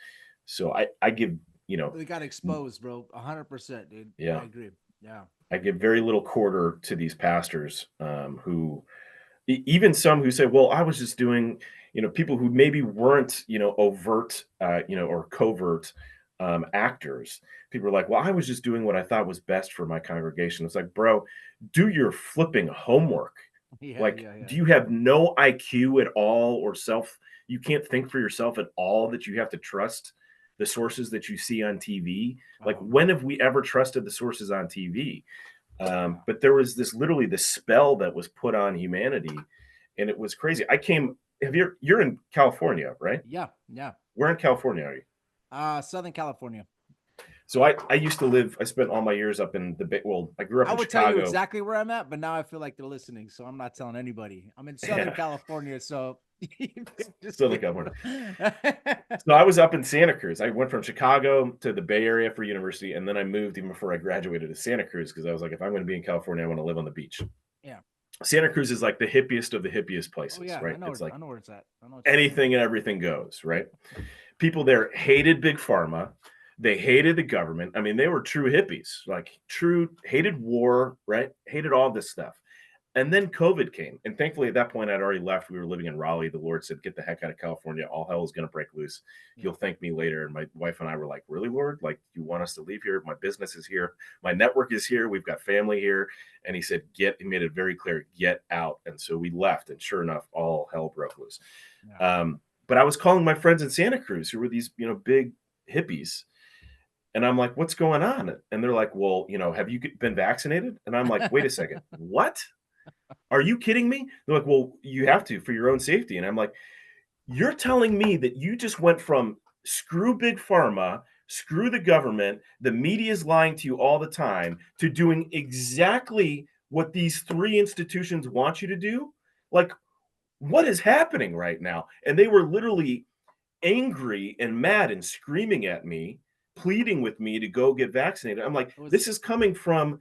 So, I give, you know, They got exposed, bro. 100%, dude. I yeah, agree. Yeah. I give very little quarter to these pastors who even some who say, well, I was just doing, people who maybe weren't, overt, or covert, actors. People are like, well, I was just doing what I thought was best for my congregation. It's like, bro, do your flipping homework. Yeah, Like, yeah, do yeah. you have no IQ at all or self? You can't think for yourself at all that you have to trust the sources that you see on TV. Like, Oh when man. have we ever trusted the sources on TV? Yeah. But there was this literally the spell that was put on humanity, and it was crazy. I came. You're in California, right? Yeah, yeah. Where in California are you? Southern California. So I used to live. I spent all my years up in the well. I grew up I in would tell you Chicago. exactly where I'm at, but now I feel like they're listening, so I'm not telling anybody. I'm in Southern Yeah, California, so you can just Southern get. California. So I was up in Santa Cruz. I went from Chicago to the Bay Area for university, and then I moved even before I graduated to Santa Cruz because I was like, if I'm going to be in California, I want to live on the beach. Yeah. Santa Cruz is like the hippiest of the hippiest Oh places, yeah, right? It's I like know where it's at. I know what you're talking anything and everything goes, right? People there hated big pharma. They hated the government. I mean, they were true hippies, like true hated war, right? Hated all this stuff. And then COVID came. And thankfully, at that point, I'd already left. We were living in Raleigh. The Lord said, get the heck out of California. All hell is going to break loose. about. You'll thank me later. And my wife and I were like, really, Lord? Like, you want us to leave here? My business is here. My network is here. We've got family here. And he said, he made it very clear, get out. And so we left. And sure enough, all hell broke loose. Yeah. But I was calling my friends in Santa Cruz who were these, big hippies. And I'm like, what's going on? And they're like, well, have you been vaccinated? And I'm like, wait a second, what? Are you kidding me? They're like, well, you have to for your own safety. And I'm like, you're telling me that you just went from screw big pharma, screw the government, the media is lying to you all the time, to doing exactly what these three institutions want you to do? Like, what is happening right now? And they were literally angry and mad and screaming at me, pleading with me to go get vaccinated. I'm like, It was. this is coming from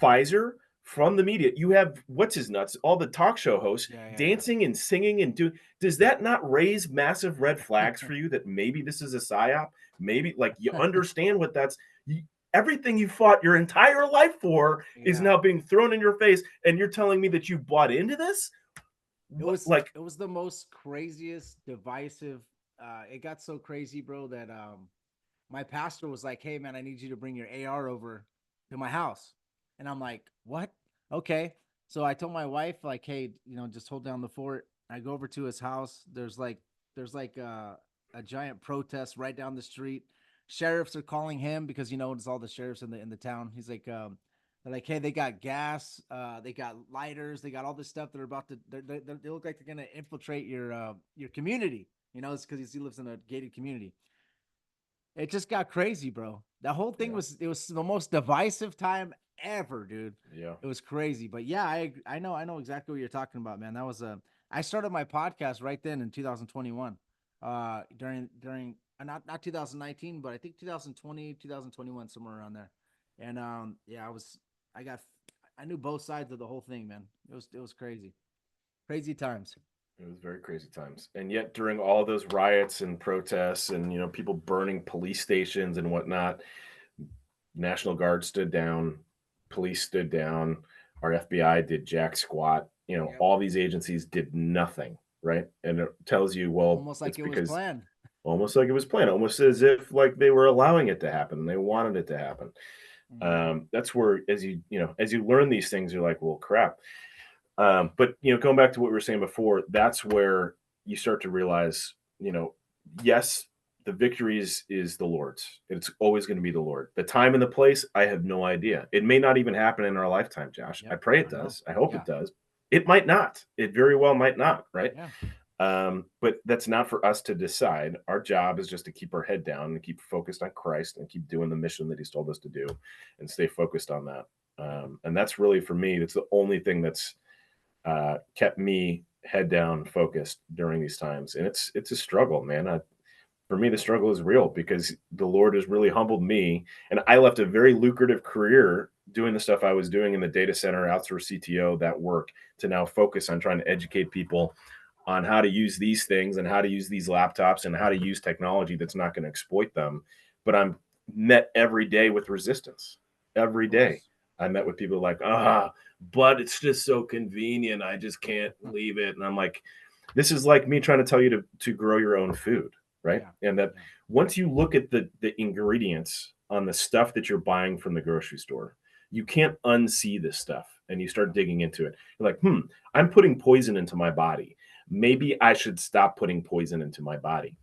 Pfizer, from the media. You have what's his nuts, all the talk show hosts Yeah, yeah, dancing and singing and doing. Does that not raise massive red flags for you that maybe this is a psyop? Maybe like you yeah. understand what everything you fought your entire life for is Yeah. now being thrown in your face, and you're telling me that you bought into this? It What, was like, it was the most craziest divisive. It got so crazy, bro, that my pastor was like, "Hey, man, I need you to bring your AR over to my house," and I'm like, "What? Okay." So I told my wife, like, "Hey, just hold down the fort." I go over to his house. There's like a giant protest right down the street. Sheriffs are calling him because it's all the sheriffs in the town. He's like, they're like, hey, they got gas, they got lighters, they got all this stuff. They're about to. They look like they're gonna infiltrate your community. It's because he lives in a gated community. It just got crazy, bro. That whole thing yeah, was the most divisive time ever, dude. yeah. It was crazy. But yeah, I know exactly what you're talking about, man. That was I started my podcast right then in 2021. During not 2019, but I think 2020, 2021, somewhere around there. And yeah, I got I knew both sides of the whole thing, man. It was crazy. Crazy times. It was very crazy times. And yet during all those riots and protests and people burning police stations and whatnot, National Guard stood down, police stood down, our FBI did jack squat. Yeah. All these agencies did nothing, right? And it tells you, well, Almost it's like it was because planned. almost like it was planned, almost as if like they were allowing it to happen and they wanted it to happen. Mm-hmm. That's where as you learn these things, you're like, well, crap. But going back to what we were saying before, that's where you start to realize, yes, the victory is the Lord's. It's always going to be the Lord. The time and the place, I have no idea. It may not even happen in our lifetime, Josh. I Yep, pray it I know. does. I hope Yeah, it does. It might not. It very well might not, right? yeah. But that's not for us to decide. Our job is just to keep our head down and keep focused on Christ and keep doing the mission that He's told us to do, and stay focused on that. And that's really for me. That's the only thing that's kept me head down focused during these times. And it's a struggle, man. For me, the struggle is real because the Lord has really humbled me. And I left a very lucrative career doing the stuff I was doing in the data center, outsource CTO, that work, to now focus on trying to educate people on how to use these things and how to use these laptops and how to use technology that's not going to exploit them. But I'm met every day with resistance. Every Of day course. I met with people like, but it's just so convenient. I just can't leave it. And I'm like, this is like me trying to tell you to grow your own food, right? Yeah. And that Yeah. once you look at the ingredients on the stuff that you're buying from the grocery store, you can't unsee this stuff, and you start Yeah. digging into it. You're like, I'm putting poison into my body. Maybe I should stop putting poison into my body.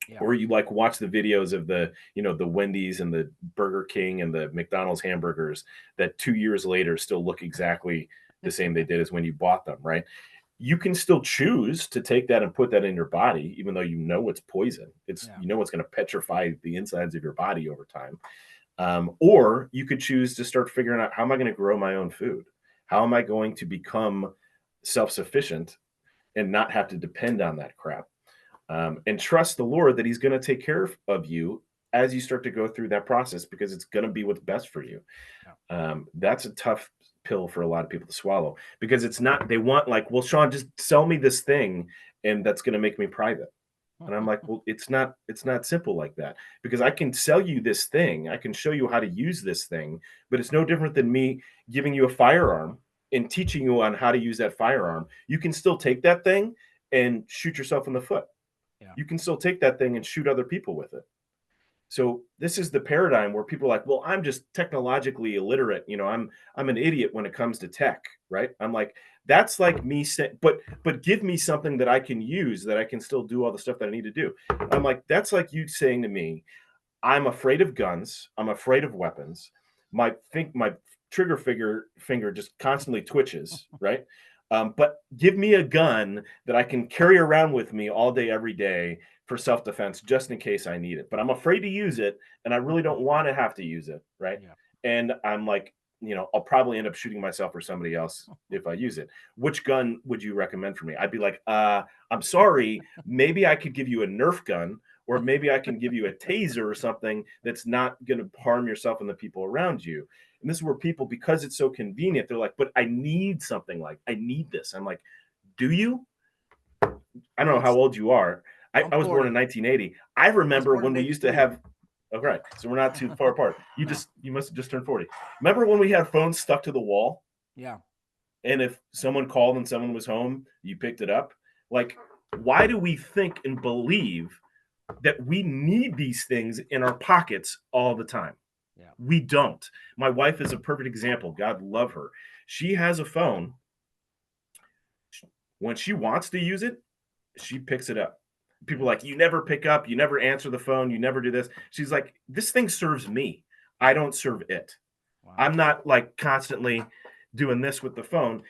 Yeah. Or you like watch the videos of the Wendy's and the Burger King and the McDonald's hamburgers that 2 years later still look exactly the same they did as when you bought them, right? You can still choose to take that and put that in your body, even though you know it's poison. It's Yeah. you know it's going to petrify the insides of your body over time. Or you could choose to start figuring out, how am I going to grow my own food? How am I going to become self-sufficient and not have to depend on that crap? And trust the Lord that He's going to take care of you as you start to go through that process, because it's going to be what's best for you. Yeah. That's a tough pill for a lot of people to swallow, because it's not, they want, like, well, Sean, just sell me this thing and that's going to make me private. And I'm like, well, it's not simple like that, because I can sell you this thing. I can show you how to use this thing, but it's no different than me giving you a firearm and teaching you on how to use that firearm. You can still take that thing and shoot yourself in the foot. Yeah. You can still take that thing and shoot other people with it. So this is the paradigm where people are like, well, I'm just technologically illiterate. I'm an idiot when it comes to tech, right? I'm like, that's like me saying, but give me something that I can use, that I can still do all the stuff that I need to do. I'm like, that's like you saying to me, I'm afraid of guns. I'm afraid of weapons. My trigger finger just constantly twitches, right? But give me a gun that I can carry around with me all day, every day, for self-defense, just in case I need it. But I'm afraid to use it, and I really don't want to have to use it, right? Yeah. And I'm like, I'll probably end up shooting myself or somebody else if I use it. Which gun would you recommend for me? I'd be like, I'm sorry, maybe I could give you a Nerf gun, or maybe I can give you a taser or something that's not going to harm yourself and the people around you. And this is where people, because it's so convenient, they're like, but I need something, like, I need this. I'm like, do you? I don't know how It's old you are. I I'm was born in 40. 1980. I I was remember born when in we used to 83. have, okay, so we're not too far apart. No. You must have just turned 40. Remember when we had phones stuck to the wall? Yeah. And if someone called and someone was home, you picked it up? Like, why do we think and believe that we need these things in our pockets all the time? Yeah. We don't. My wife is a perfect example. God love her. She has a phone. When she wants to use it, she picks it up. People Yeah. are like, you never pick up, you never answer the phone, you never do this. She's like, this thing serves me. I don't serve it. Wow. I'm not like constantly doing this with the phone.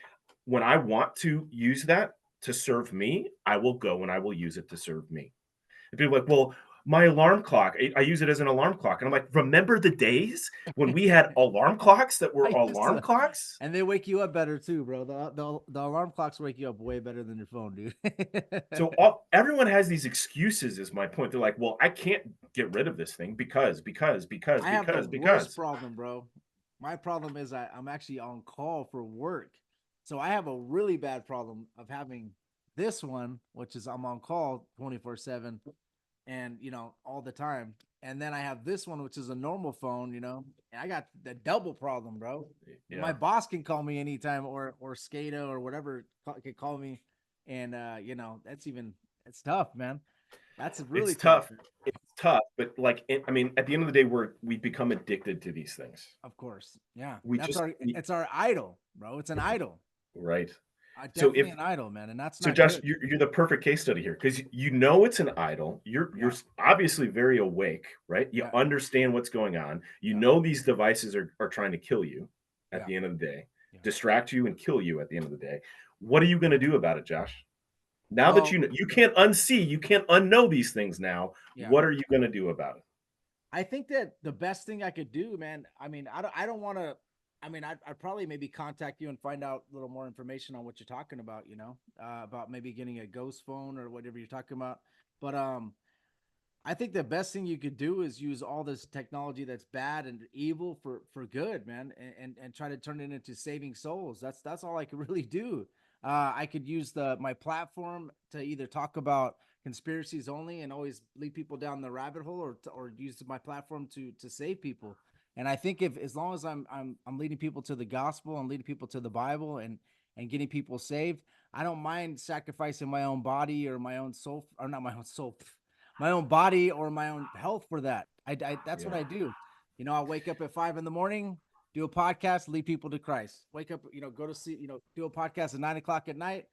When I want to use that to serve me, I will go and I will use it to serve me. And people are like, well, my alarm clock, I use it as an alarm clock. And I'm like, remember the days when we had alarm clocks that were I used alarm to, clocks? and they wake you up better too, bro. The alarm clocks wake you up way better than your phone, dude. So everyone has these excuses, is my point. They're like, well, I can't get rid of this thing because, I have the worst because. problem, bro. My problem is I'm actually on call for work. So I have a really bad problem of having this one, which is I'm on call 24/7 and all the time. And then I have this one, which is a normal phone, and I got the double problem, bro. My Yeah. boss can call me anytime, or Skata or whatever can call me. And it's tough, man. That's really It's tough. tough. It's tough, but like, I mean, at the end of the day, we become addicted to these things. Of course. Yeah. We That's just, our it's our idol, bro. It's an idol. right. So Definitely an idol, man. And that's so not Josh, good. you're the perfect case study here, because it's an idol. You're Yeah. obviously very awake, right? You Yeah. understand what's going on. You Yeah. know these devices are trying to kill you at Yeah. the end of the day, Yeah. distract you and kill you at the end of the day. What are you going to do about it, Josh? Now that Well, you can't unsee, you can't unknow these things now. yeah. What are you going to do about it? I think that the best thing I could do, man. I mean, I don't want to. I mean, I'd probably maybe contact you and find out a little more information on what you're talking about. About maybe getting a ghost phone or whatever you're talking about. But I think the best thing you could do is use all this technology that's bad and evil for good, man, and try to turn it into saving souls. That's all I could really do. I could use my platform to either talk about conspiracies only and always lead people down the rabbit hole, or use my platform to save people. And I think if as long as I'm leading people to the gospel, I'm leading people to the Bible, and getting people saved, I don't mind sacrificing my own body or my own soul, or not my own soul, my own body or my own health for that. That's what Yeah. I do. I'll wake up at 5 in the morning, do a podcast, lead people to Christ. Wake up, go to sleep, do a podcast at 9 o'clock at night,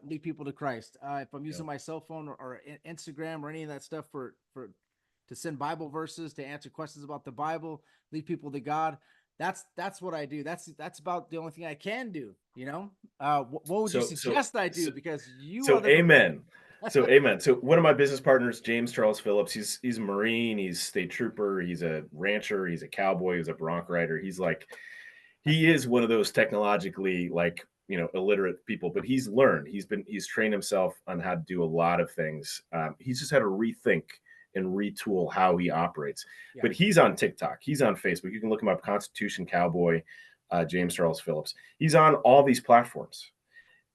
lead people to Christ. If I'm Yeah. using my cell phone or Instagram or any of that stuff for to send Bible verses, to answer questions about the Bible, lead people to God. That's what I do. That's about the only thing I can do. What would you So, so, suggest I do? so, Because you are so the professional. amen. So amen. So one of my business partners, James Charles Phillips, he's a Marine, he's state trooper, he's a rancher, he's a cowboy, he's a bronc rider. He is one of those technologically illiterate people, but he's learned. He's trained himself on how to do a lot of things. He's just had to rethink and retool how he operates. Yeah. But he's on TikTok, he's on Facebook. You can look him up, Constitution Cowboy, James Charles Phillips. He's on all these platforms,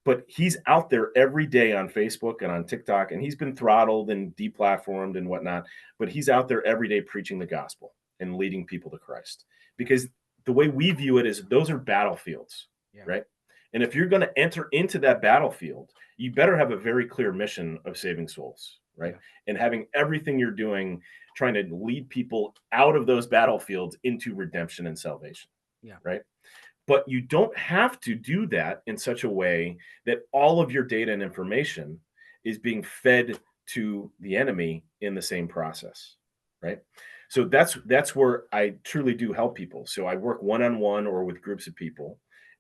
but he's out there every day on Facebook and on TikTok, and he's been throttled and deplatformed and whatnot. But he's out there every day preaching the gospel and leading people to Christ, because the way we view it is those are battlefields, Yeah. right? And if you're going to enter into that battlefield, you better have a very clear mission of saving souls, right? Yeah. And having everything you're doing trying to lead people out of those battlefields into redemption and salvation. Yeah. Right. But you don't have to do that in such a way that all of your data and information is being fed to the enemy in the same process, right? So that's where I truly do help people. So I work one-on-one or with groups of people,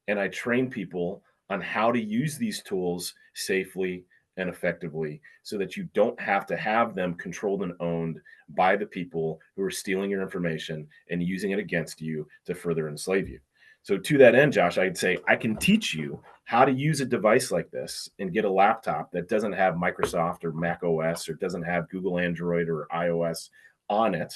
and I train people on how to use these tools safely and effectively so that you don't have to have them controlled and owned by the people who are stealing your information and using it against you to further enslave you. So to that end, Josh, I'd say I can teach you how to use a device like this and get a laptop that doesn't have Microsoft or Mac OS or doesn't have Google Android or iOS on it.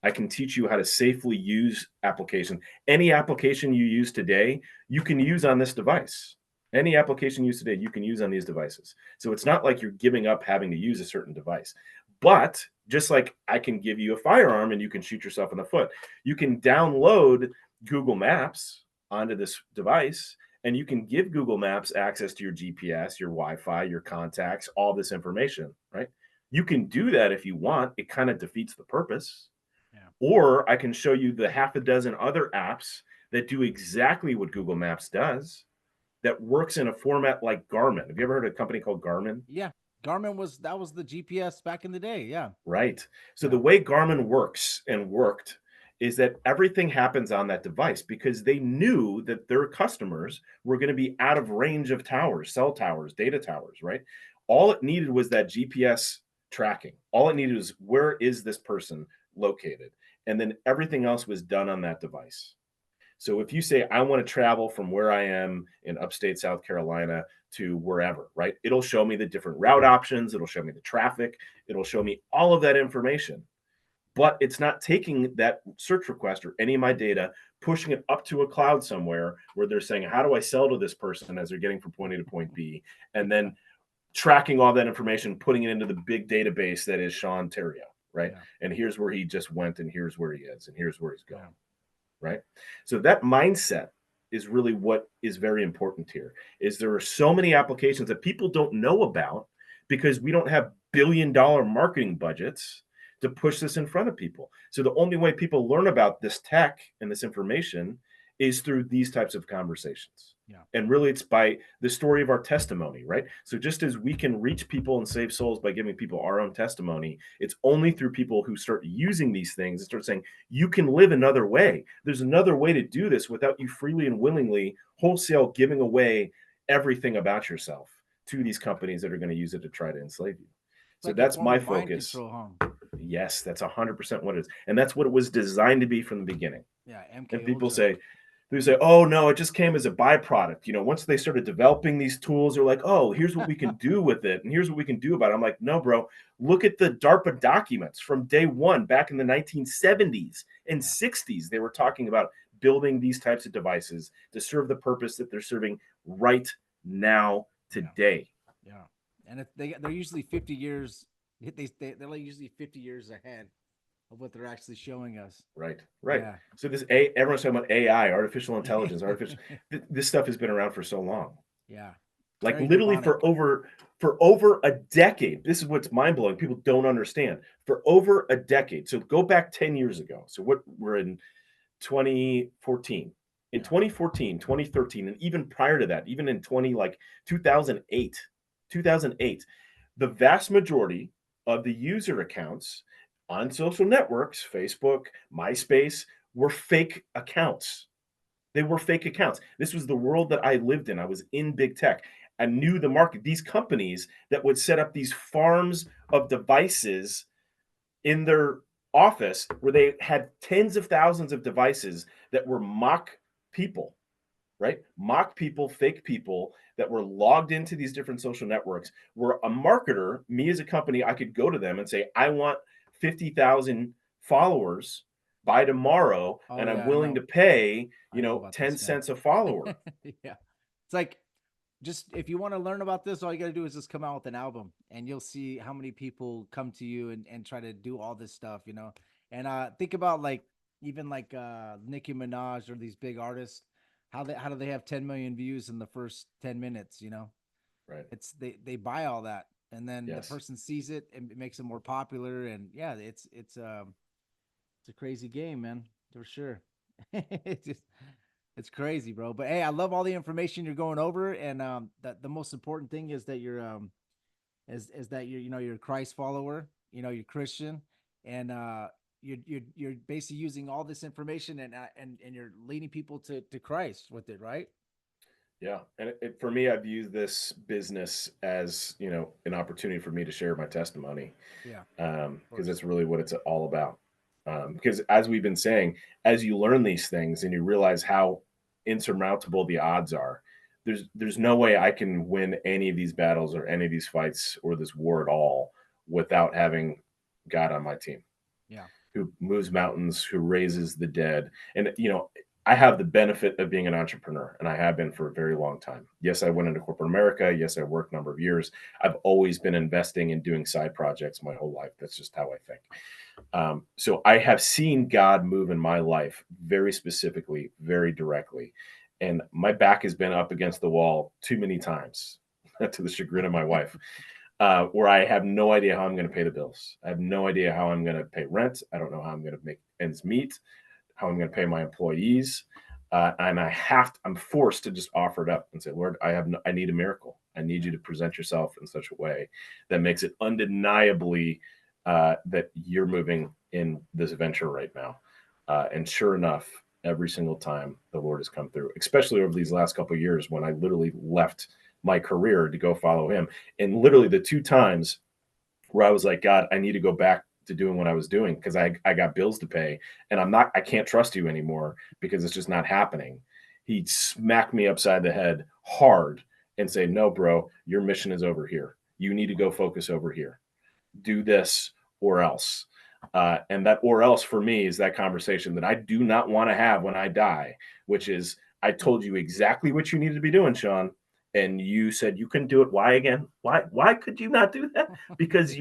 I can teach you how to safely use applications. Any application you use today, you can use on this device. Any application used today, you can use on these devices. So it's not like you're giving up having to use a certain device. But just like I can give you a firearm and you can shoot yourself in the foot, you can download Google Maps onto this device, and you can give Google Maps access to your GPS, your Wi-Fi, your contacts, all this information, right? You can do that if you want. It kind of defeats the purpose. Yeah. Or I can show you the half a dozen other apps that do exactly what Google Maps does, that works in a format like Garmin. Have you ever heard of a company called Garmin? Yeah. Garmin was the GPS back in the day. Yeah. Right. So the way Garmin works and worked is that everything happens on that device because they knew that their customers were going to be out of range of towers, cell towers, data towers, right? All it needed was that GPS tracking. All it needed was where is this person located? And then everything else was done on that device. So if you say, I want to travel from where I am in upstate South Carolina to wherever, right? It'll show me the different route options. It'll show me the traffic. It'll show me all of that information. But it's not taking that search request or any of my data, pushing it up to a cloud somewhere where they're saying, how do I sell to this person as they're getting from point A to point B? And then tracking all that information, putting it into the big database that is Sean Tario, right? Yeah. And here's where he just went, and here's where he is, and here's where he's going, right? So that mindset is really what is very important here, is there are so many applications that people don't know about because we don't have billion-dollar marketing budgets to push this in front of people. So the only way people learn about this tech and this information is through these types of conversations. Yeah. And really it's by the story of our testimony, right? So just as we can reach people and save souls by giving people our own testimony, it's only through people who start using these things and start saying, you can live another way. There's another way to do this without you freely and willingly wholesale giving away everything about yourself to these companies that are going to use it to try to enslave you. So like that's my focus. Control, huh? Yes, that's 100% what it is. And that's what it was designed to be from the beginning. Yeah. MK and people say, oh, no, it just came as a byproduct. You know, once they started developing these tools, they're like, oh, here's what we can do with it. And here's what we can do about it. I'm like, no, bro, look at the DARPA documents from day one back in the 1970s and 60s. They were talking about building these types of devices to serve the purpose that they're serving right now, today. Yeah. And they're usually 50 years. They're like usually 50 years ahead of what they're actually showing us. Right. Yeah. So everyone's talking about AI, artificial intelligence, this stuff has been around for so long. Yeah. Like literally for over For over a decade. This is what's mind-blowing. People don't understand. For over a decade. So go back 10 years ago. So what we're in 2014. In Yeah. 2014, 2013, and even prior to that, even in 2008, the vast majority of the user accounts on social networks, Facebook, MySpace, were fake accounts. They were fake accounts. This was the world that I lived in. I was in big tech. I knew the market. These companies that would set up these farms of devices in their office where they had tens of thousands of devices that were mock people, right? Mock people, fake people that were logged into these different social networks. Where a marketer, me as a company, I could go to them and say, I want 50,000 followers by tomorrow, Oh and I'm yeah, I willing to know. pay, I know about 10 this, man. cents a follower. Yeah. It's like, just if you want to learn about this, all you got to do is just come out with an album and you'll see how many people come to you and try to do all this stuff, you know? And think about like, even like Nicki Minaj or these big artists, how do they have 10 million views in the first 10 minutes, you know? Right. It's they buy all that and then the Yes. person sees it and it makes it more popular. And yeah, it's a crazy game, man, for sure. It's just, it's crazy, bro. But hey, I love all the information you're going over, and that the most important thing is that you're is that you're, you know, you're a Christ follower, you know, you're Christian, and you're basically using all this information and you're leading people to Christ with it, right? Yeah, and for me, I've used this business as an opportunity for me to share my testimony, Yeah, of because course. that's really what it's all about. Because as we've been saying, as you learn these things and you realize how insurmountable the odds are, there's no way I can win any of these battles or any of these fights or this war at all without having God on my team, Yeah, who moves mountains, who raises the dead. And, I have the benefit of being an entrepreneur, and I have been for a very long time. Yes, I went into corporate America. Yes, I worked a number of years. I've always been investing and doing side projects my whole life. That's just how I think. So I have seen God move in my life very specifically, very directly. And my back has been up against the wall too many times to the chagrin of my wife, where I have no idea how I'm going to pay the bills. I have no idea how I'm going to pay rent. I don't know how I'm going to make ends meet, how I'm going to pay my employees. And I'm forced to just offer it up and say, Lord, I need a miracle. I need you to present yourself in such a way that makes it undeniably that you're moving in this venture right now. And sure enough, every single time the Lord has come through, especially over these last couple of years when I literally left my career to go follow him. And literally the two times where I was like, God, I need to go back to doing what I was doing because I got bills to pay and I can't trust you anymore because it's just not happening. He'd smack me upside the head hard and say, no, bro, your mission is over here. You need to go focus over here. Do this or else. And that or else for me is that conversation that I do not want to have when I die, which is I told you exactly what you needed to be doing, Sean, and you said you couldn't do it. Why again? Why could you not do that? Because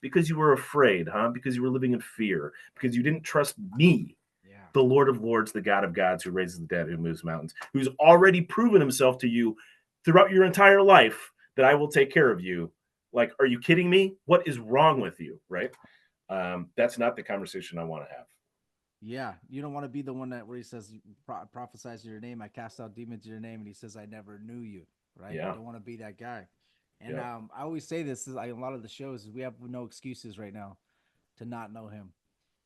because you were afraid, huh? Because you were living in fear, because you didn't trust me, yeah, the Lord of Lords, the God of gods, who raises the dead, who moves mountains, who's already proven himself to you throughout your entire life that I will take care of you. Like, are you kidding me? What is wrong with you? Right? That's not the conversation I want to have. yeah. You don't want to be the one that where he says prophesies in your name, I cast out demons in your name, and he says, I never knew you. Right? You Yeah. don't want to be that guy. And Yeah. I always say this is like a lot of the shows is we have no excuses right now to not know him.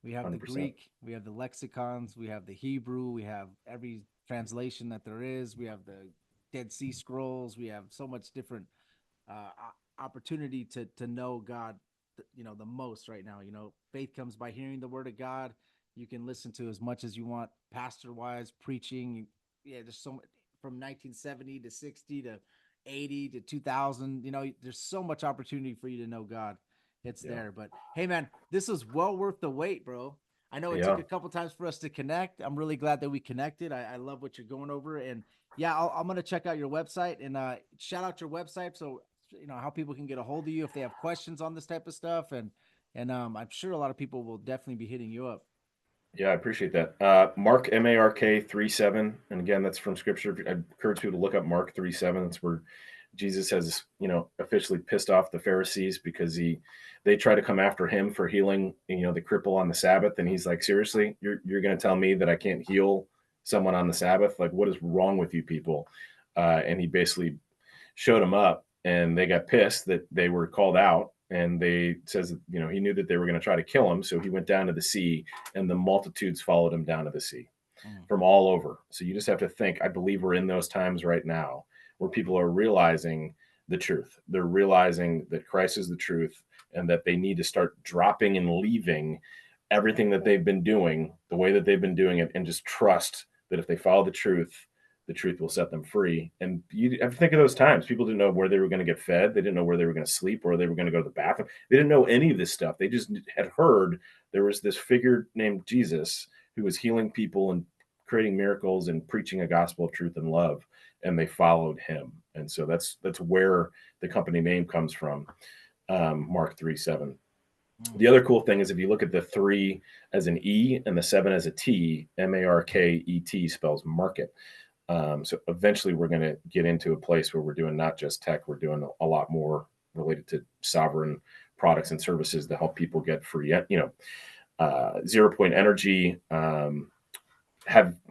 We have the 100%. Greek, we have the lexicons, we have the Hebrew, we have every translation that there is, we have the Dead Sea Scrolls, we have so much different opportunity to know God, you know, the most right now. You know, faith comes by hearing the word of God. You can listen to as much as you want, pastor wise, preaching. Yeah, there's so much from 1970 to 60 to 80 to 2000. You know, there's so much opportunity for you to know God. It's Yeah. there. But hey, man, this is well worth the wait, bro. I know it took Yeah. a couple times for us to connect. I'm really glad that we connected. I love what you're going over. And yeah, I'm going to check out your website and shout out your website. So, you know, how people can get a hold of you if they have questions on this type of stuff. And I'm sure a lot of people will definitely be hitting you up. Yeah, I appreciate that. Mark MARK 37, and again, that's from Scripture. I encourage people to look up Mark 37. That's where Jesus has, officially pissed off the Pharisees because they try to come after him for healing, the cripple on the Sabbath. And he's like, seriously, you're going to tell me that I can't heal someone on the Sabbath? Like, what is wrong with you people? And he basically showed them up, and they got pissed that they were called out. And they says, he knew that they were going to try to kill him. So he went down to the sea, and the multitudes followed him down to the sea from all over. So you just have to think, I believe we're in those times right now where people are realizing the truth. They're realizing that Christ is the truth, and that they need to start dropping and leaving everything that they've been doing the way that they've been doing it, and just trust that if they follow the truth will set them free. And you have to think of those times. People didn't know where they were going to get fed. They didn't know where they were going to sleep, or they were going to go to the bathroom. They didn't know any of this stuff. They just had heard there was this figure named Jesus who was healing people and creating miracles and preaching a gospel of truth and love, and they followed him. And so that's where the company name comes from, Mark 3:7. The other cool thing is if you look at the 3 as an E and the 7 as a T, MARKET spells market. So eventually we're going to get into a place where we're doing not just tech, we're doing a lot more related to sovereign products and services to help people get free, 0 point energy.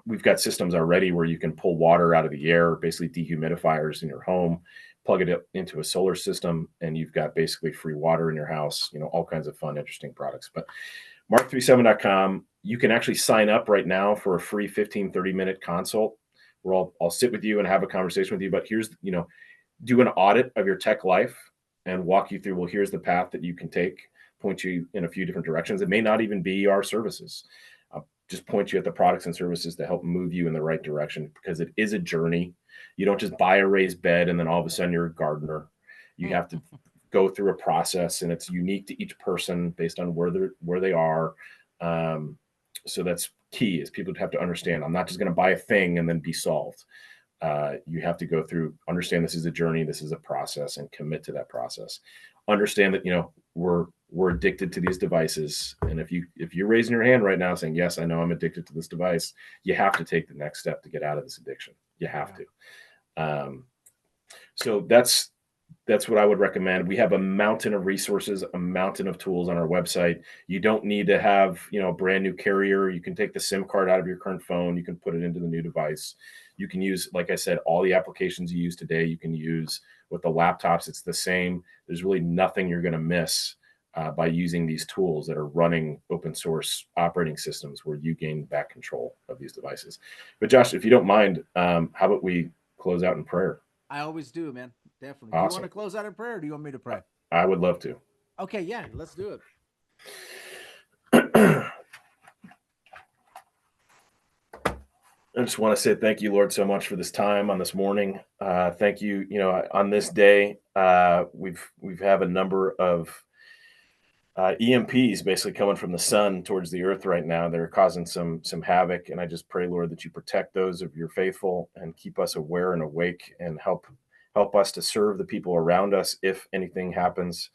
We've got systems already where you can pull water out of the air, basically dehumidifiers in your home, plug it into a solar system, and you've got basically free water in your house, all kinds of fun, interesting products. But mark37.com, you can actually sign up right now for a free 15-30-minute consult where I'll sit with you and have a conversation with you. But here's, do an audit of your tech life and walk you through, well, here's the path that you can take, point you in a few different directions. It may not even be our services. Just point you at the products and services to help move you in the right direction, because it is a journey. You don't just buy a raised bed and then all of a sudden you're a gardener. You have to go through a process, and it's unique to each person based on where they are. So that's key, is people have to understand, I'm not just going to buy a thing and then be solved. You have to go through, understand this is a journey, this is a process, and commit to that process. Understand that, we're addicted to these devices. And if you're raising your hand right now saying, yes, I know I'm addicted to this device, you have to take the next step to get out of this addiction. You have to. So that's what I would recommend. We have a mountain of resources, a mountain of tools on our website. You don't need to have, a brand new carrier. You can take the SIM card out of your current phone. You can put it into the new device. You can use, like I said, all the applications you use today, you can use with the laptops. It's the same. There's really nothing you're going to miss by using these tools that are running open source operating systems where you gain back control of these devices. But Josh, if you don't mind, how about we close out in prayer? I always do, man. Definitely. Awesome. Do you want to close out in prayer, or do you want me to pray? I would love to. Okay, yeah, let's do it. I just want to say thank you, Lord, so much for this time on this morning. Thank you. On this day, we've have a number of EMPs basically coming from the sun towards the earth right now. They're causing some havoc, and I just pray, Lord, that you protect those of your faithful and keep us aware and awake, and help us to serve the people around us if anything happens.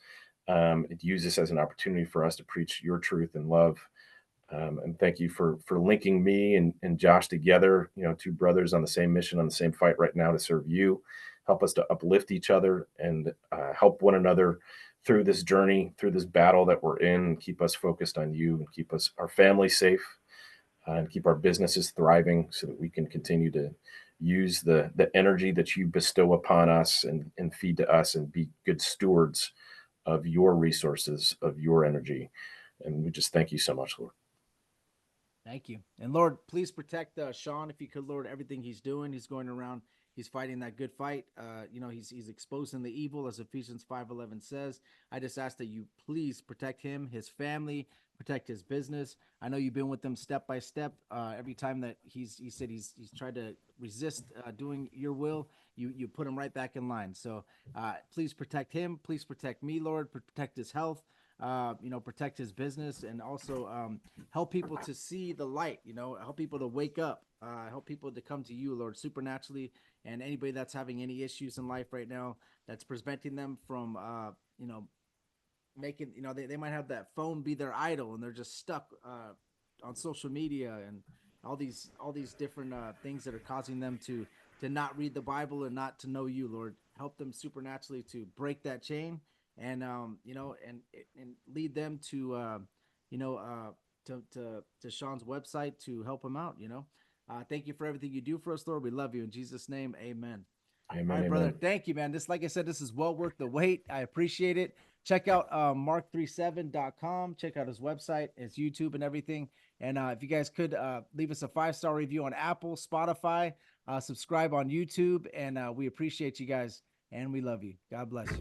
Use this as an opportunity for us to preach your truth and love. And thank you for linking me and Josh together, two brothers on the same mission, on the same fight right now to serve you. Help us to uplift each other and help one another through this journey, through this battle that we're in, and keep us focused on you, and keep our family safe, and keep our businesses thriving, so that we can continue to use the energy that you bestow upon us and feed to us, and be good stewards of your resources, of your energy. And we just thank you so much, Lord. Thank you. And Lord, please protect Sean, if you could, Lord, everything he's doing. He's going around, he's fighting that good fight. He's exposing the evil, as Ephesians 5:11 says. I just ask that you please protect him, his family, protect his business. I know you've been with him step by step. Every time that he said he's tried to resist doing your will, you put him right back in line. So please protect him. Please protect me, Lord. Protect his health. Protect his business, and also help people to see the light, help people to wake up, help people to come to you, Lord, supernaturally. And anybody that's having any issues in life right now that's preventing them from, making, they might have that phone be their idol, and they're just stuck on social media and all these different things that are causing them to to not read the Bible and not to know you, Lord. Help them supernaturally to break that chain and and lead them to you know to Sean's website to help him out. Thank you for everything you do for us, Lord. We love you in Jesus' name. Amen. All Amen. right, brother. Amen. Thank you, man. This, like I said, this is well worth the wait. I appreciate it. Check out mark37.com. Check out his website, his YouTube, and everything. And if you guys could leave us a 5-star review on Apple, Spotify, subscribe on YouTube, and we appreciate you guys, and we love you. God bless you.